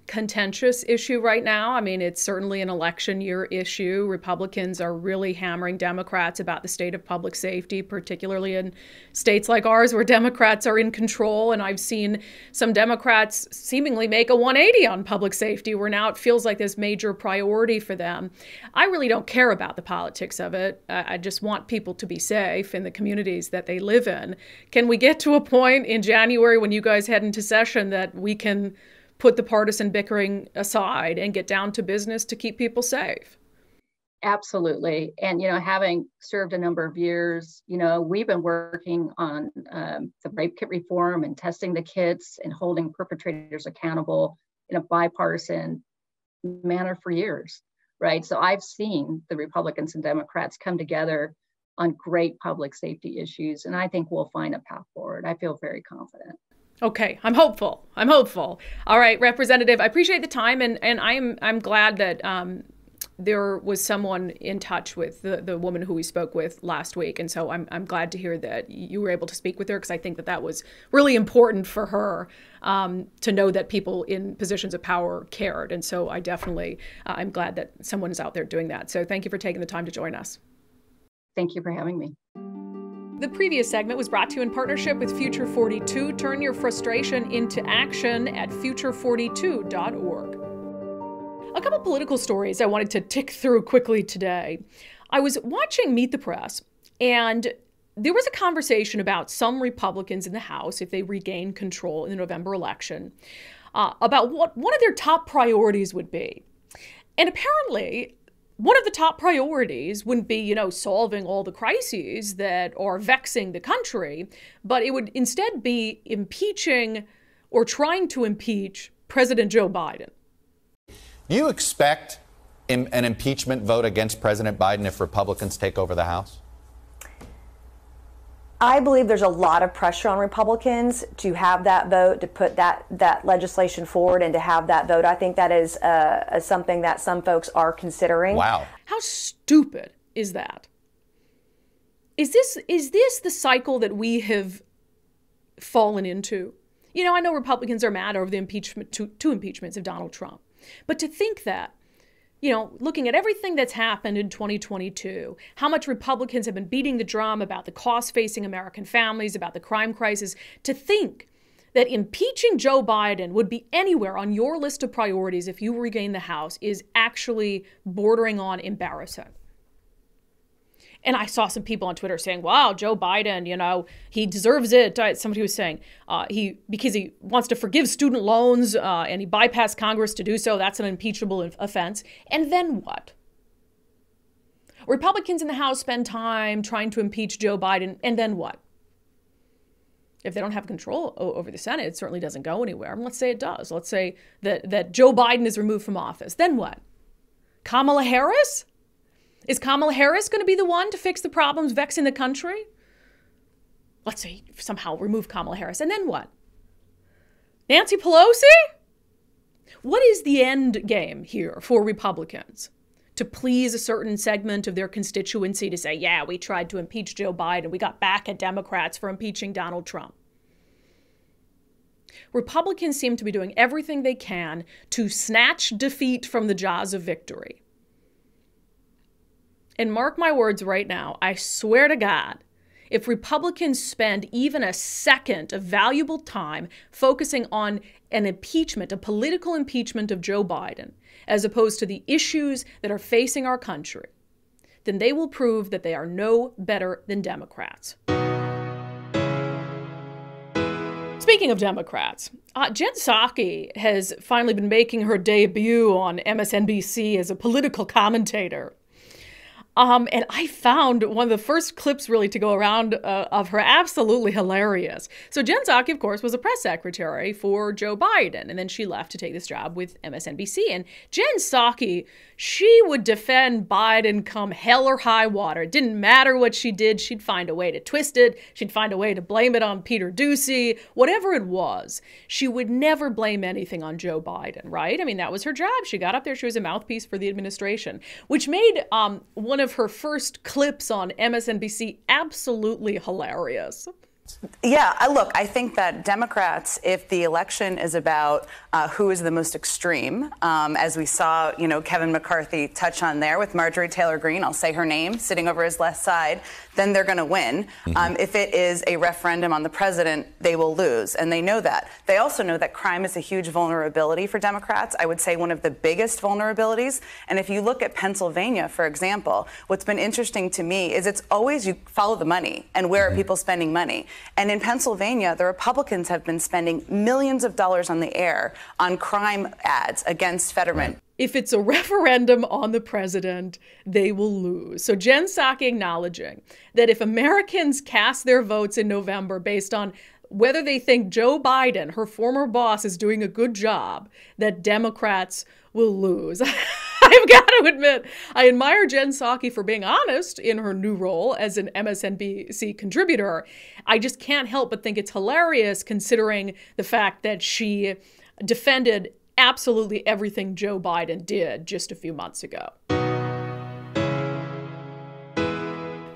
contentious issue right now. I mean, it's certainly an election year issue. Republicans are really hammering Democrats about the state of public safety, particularly in states like ours where Democrats are in control. And I've seen some Democrats seemingly make a 180 on public safety, where now it feels like this major priority for them. I really don't care about the politics of it. I just want people to be safe in the communities that they live in. Can we get to a point in January when you guys head into session that we can put the partisan bickering aside and get down to business to keep people safe? Absolutely. And, having served a number of years, we've been working on the rape kit reform and testing the kits and holding perpetrators accountable in a bipartisan manner for years, right? So I've seen the Republicans and Democrats come together on great public safety issues, and I think we'll find a path forward. I feel very confident. Okay, I'm hopeful. All right, Representative, I appreciate the time, and I'm glad that there was someone in touch with the woman who we spoke with last week, and so I'm glad to hear that you were able to speak with her, because I think that was really important for her to know that people in positions of power cared, and so I definitely I'm glad that someone is out there doing that. So thank you for taking the time to join us. Thank you for having me. The previous segment was brought to you in partnership with Future 42. Turn your frustration into action at future42.org. A couple political stories I wanted to tick through quickly today. I was watching Meet the Press, and there was a conversation about some Republicans in the House, if they regain control in the November election, about what one of their top priorities would be. And apparently, one of the top priorities wouldn't be, solving all the crises that are vexing the country, but it would instead be impeaching or trying to impeach President Joe Biden. Do you expect an impeachment vote against President Biden if Republicans take over the House? I believe there's a lot of pressure on Republicans to have that vote, to put that legislation forward and to have that vote. I think that is something that some folks are considering. Wow. How stupid is that? Is this the cycle that we have fallen into? I know Republicans are mad over the two impeachments of Donald Trump. But to think that, looking at everything that's happened in 2022, how much Republicans have been beating the drum about the costs facing American families, about the crime crisis, to think that impeaching Joe Biden would be anywhere on your list of priorities if you regain the House is actually bordering on embarrassing. And I saw some people on Twitter saying, wow, Joe Biden, he deserves it. Somebody was saying because he wants to forgive student loans and he bypassed Congress to do so, that's an impeachable offense. And then what? Republicans in the House spend time trying to impeach Joe Biden, and then what? If they don't have control over the Senate, it certainly doesn't go anywhere. And let's say it does. Let's say that Joe Biden is removed from office. Then what? Kamala Harris? Is Kamala Harris going to be the one to fix the problems vexing the country? Let's say somehow remove Kamala Harris. And then what? Nancy Pelosi? What is the end game here for Republicans? To please a certain segment of their constituency, to say, yeah, we tried to impeach Joe Biden. We got back at Democrats for impeaching Donald Trump. Republicans seem to be doing everything they can to snatch defeat from the jaws of victory. And mark my words right now, I swear to God, if Republicans spend even a second of valuable time focusing on an impeachment, a political impeachment of Joe Biden, as opposed to the issues that are facing our country, then they will prove that they are no better than Democrats. Speaking of Democrats, Jen Psaki has finally been making her debut on MSNBC as a political commentator. And I found one of the first clips really to go around of her absolutely hilarious. So Jen Psaki, of course, was a press secretary for Joe Biden, and then she left to take this job with MSNBC. And Jen Psaki, she would defend Biden come hell or high water. It didn't matter what she did. She'd find a way to twist it. She'd find a way to blame it on Peter Doocy, whatever it was. She would never blame anything on Joe Biden, right? I mean, that was her job. She got up there. She was a mouthpiece for the administration, which made one of her first clips on MSNBC absolutely hilarious. Yeah, look, I think that Democrats, if the election is about who is the most extreme, as we saw, Kevin McCarthy touch on there with Marjorie Taylor Greene, I'll say her name, sitting over his left side, then they're going to win. If it is a referendum on the president, they will lose, and they know that. They also know that crime is a huge vulnerability for Democrats. I would say one of the biggest vulnerabilities. And if you look at Pennsylvania, for example, what's been interesting to me is it's always you follow the money and where are people spending money. And in Pennsylvania, the Republicans have been spending millions of dollars on the air on crime ads against Fetterman. If it's a referendum on the president, they will lose. So Jen Psaki acknowledging that if Americans cast their votes in November based on whether they think Joe Biden, her former boss, is doing a good job, that Democrats will lose. I've got to admit, I admire Jen Psaki for being honest in her new role as an MSNBC contributor. I just can't help but think it's hilarious considering the fact that she defended absolutely everything Joe Biden did just a few months ago.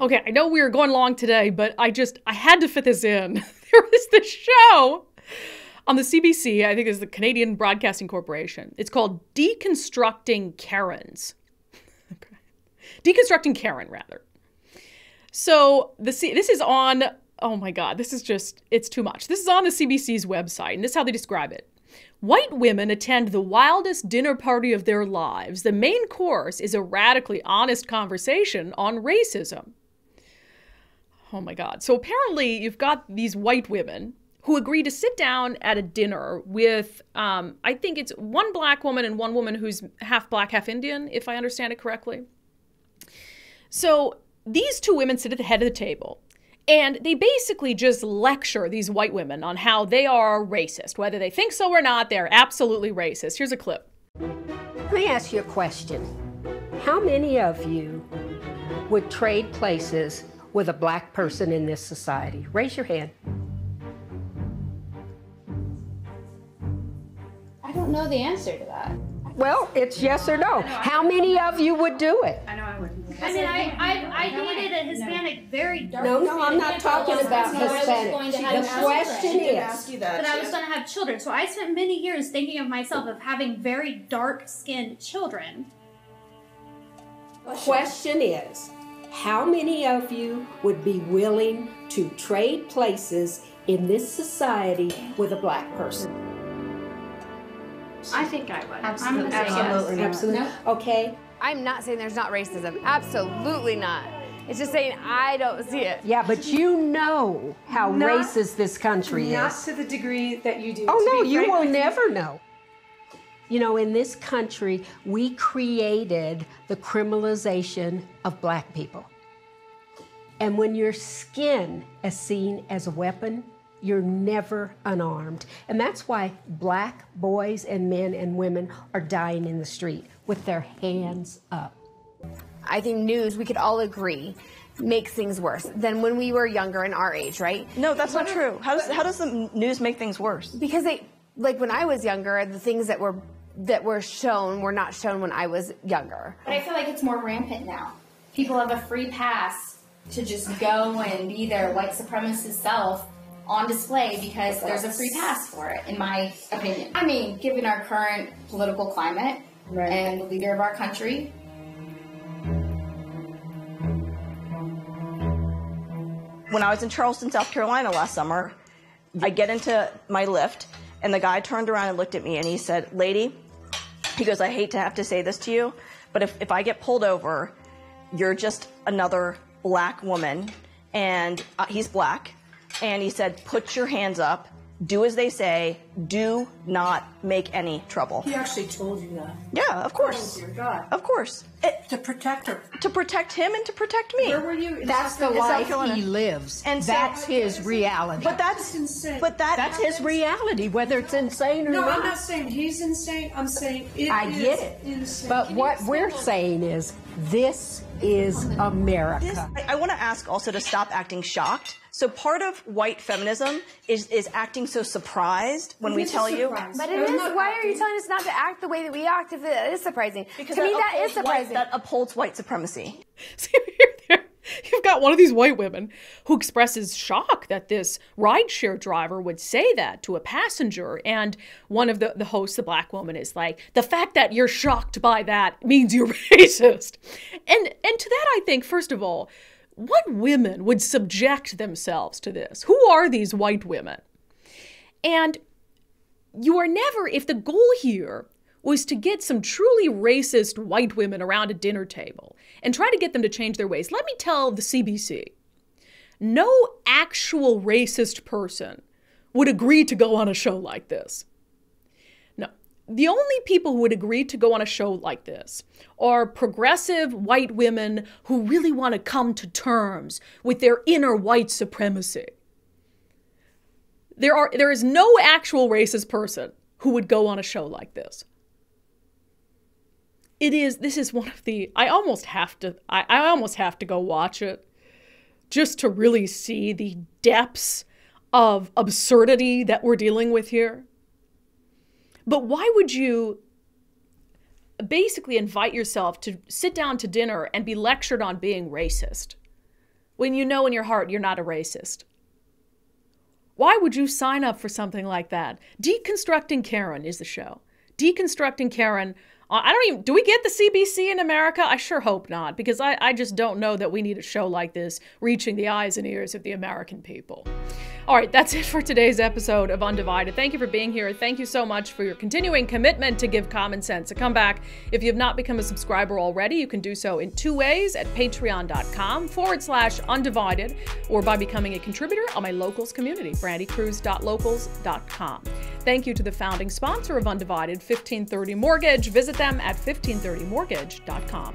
Okay, I know we were going long today, but I had to fit this in. There was this show on the CBC, I think it's the Canadian Broadcasting Corporation. It's called Deconstructing Karens. Okay. Deconstructing Karen, rather. So this is on, oh my God, this is just, it's too much. This is on the CBC's website, and this is how they describe it. White women attend the wildest dinner party of their lives. The main course is a radically honest conversation on racism. Oh my God. So apparently you've got these white women who agree to sit down at a dinner with, I think it's one black woman and one woman who's half black, half Indian, if I understand it correctly. So these two women sit at the head of the table. And they basically just lecture these white women on how they are racist. Whether they think so or not, they're absolutely racist. Here's a clip. Let me ask you a question. How many of you would trade places with a black person in this society? Raise your hand. I don't know the answer to that. Well, it's yes or no. How many of you would do it? I know I wouldn't. I mean, I dated a Hispanic, very dark. No, I'm not talking about Hispanic. The question is. But I was going to have children. So I spent many years thinking of myself of having very dark-skinned children. Question is, how many of you would be willing to trade places in this society with a black person? I think I would. Absolutely. Absolutely. No. Okay. I'm not saying there's not racism. Absolutely not. It's just saying I don't see it. Yeah, but you know how racist this country is. Not to the degree that you do. Oh, no, you will never know. You know, in this country, we created the criminalization of black people. And when your skin is seen as a weapon, you're never unarmed. And that's why black boys and men and women are dying in the street with their hands up. I think news, we could all agree, makes things worse than when we were younger in our age, right? No, that's not true. How does the news make things worse? Because like when I was younger, the things that were shown were not shown when I was younger. But I feel like it's more rampant now. People have a free pass to just go and be their white supremacist self on display because there's a free pass for it, in my opinion. I mean, given our current political climate and the leader of our country. When I was in Charleston, South Carolina last summer, I get into my Lyft, and the guy turned around and looked at me, and he said, "Lady," he goes, "I hate to have to say this to you, but if I get pulled over, you're just another black woman," and he's black. And he said, "Put your hands up do as they say, do not make any trouble. He actually told you that. Yeah, of course. Oh, dear God. Of course. To protect her. To protect him and to protect me. Where were you? That's the life he lives. And that's his reality. But that's insane. But that's his reality, whether it's insane or no, not. I'm not saying he's insane. I'm saying I get it. Insane. But what we're saying is this is America. I want to ask also to stop acting shocked. So part of white feminism is acting so surprised when we tell you. But it is. Why are you telling us not to act the way that we act if it is surprising? Because to me, that is surprising. That upholds white supremacy. See, you've got one of these white women who expresses shock that this rideshare driver would say that to a passenger. And one of the hosts, the black woman, is like, the fact that you're shocked by that means you're racist. And to that, I think, first of all, what women would subject themselves to this? Who are these white women? And you are never, if the goal here was to get some truly racist white women around a dinner table and try to get them to change their ways, let me tell the CBC, no actual racist person would agree to go on a show like this. No, the only people who would agree to go on a show like this are progressive white women who really want to come to terms with their inner white supremacy. There is no actual racist person who would go on a show like this. This is one of the, I almost have to go watch it just to really see the depths of absurdity that we're dealing with here. But why would you basically invite yourself to sit down to dinner and be lectured on being racist when you know in your heart you're not a racist? Why would you sign up for something like that? Deconstructing Karen is the show. Deconstructing Karen. Do we get the CBC in America? I sure hope not, because I just don't know that we need a show like this reaching the eyes and ears of the American people. All right, that's it for today's episode of Undivided. Thank you for being here. Thank you so much for your continuing commitment to give common sense a comeback. If you have not become a subscriber already, you can do so in two ways at patreon.com/undivided or by becoming a contributor on my locals community, brandikruse.locals.com. Thank you to the founding sponsor of Undivided, 1530 Mortgage. Visit them at 1530mortgage.com.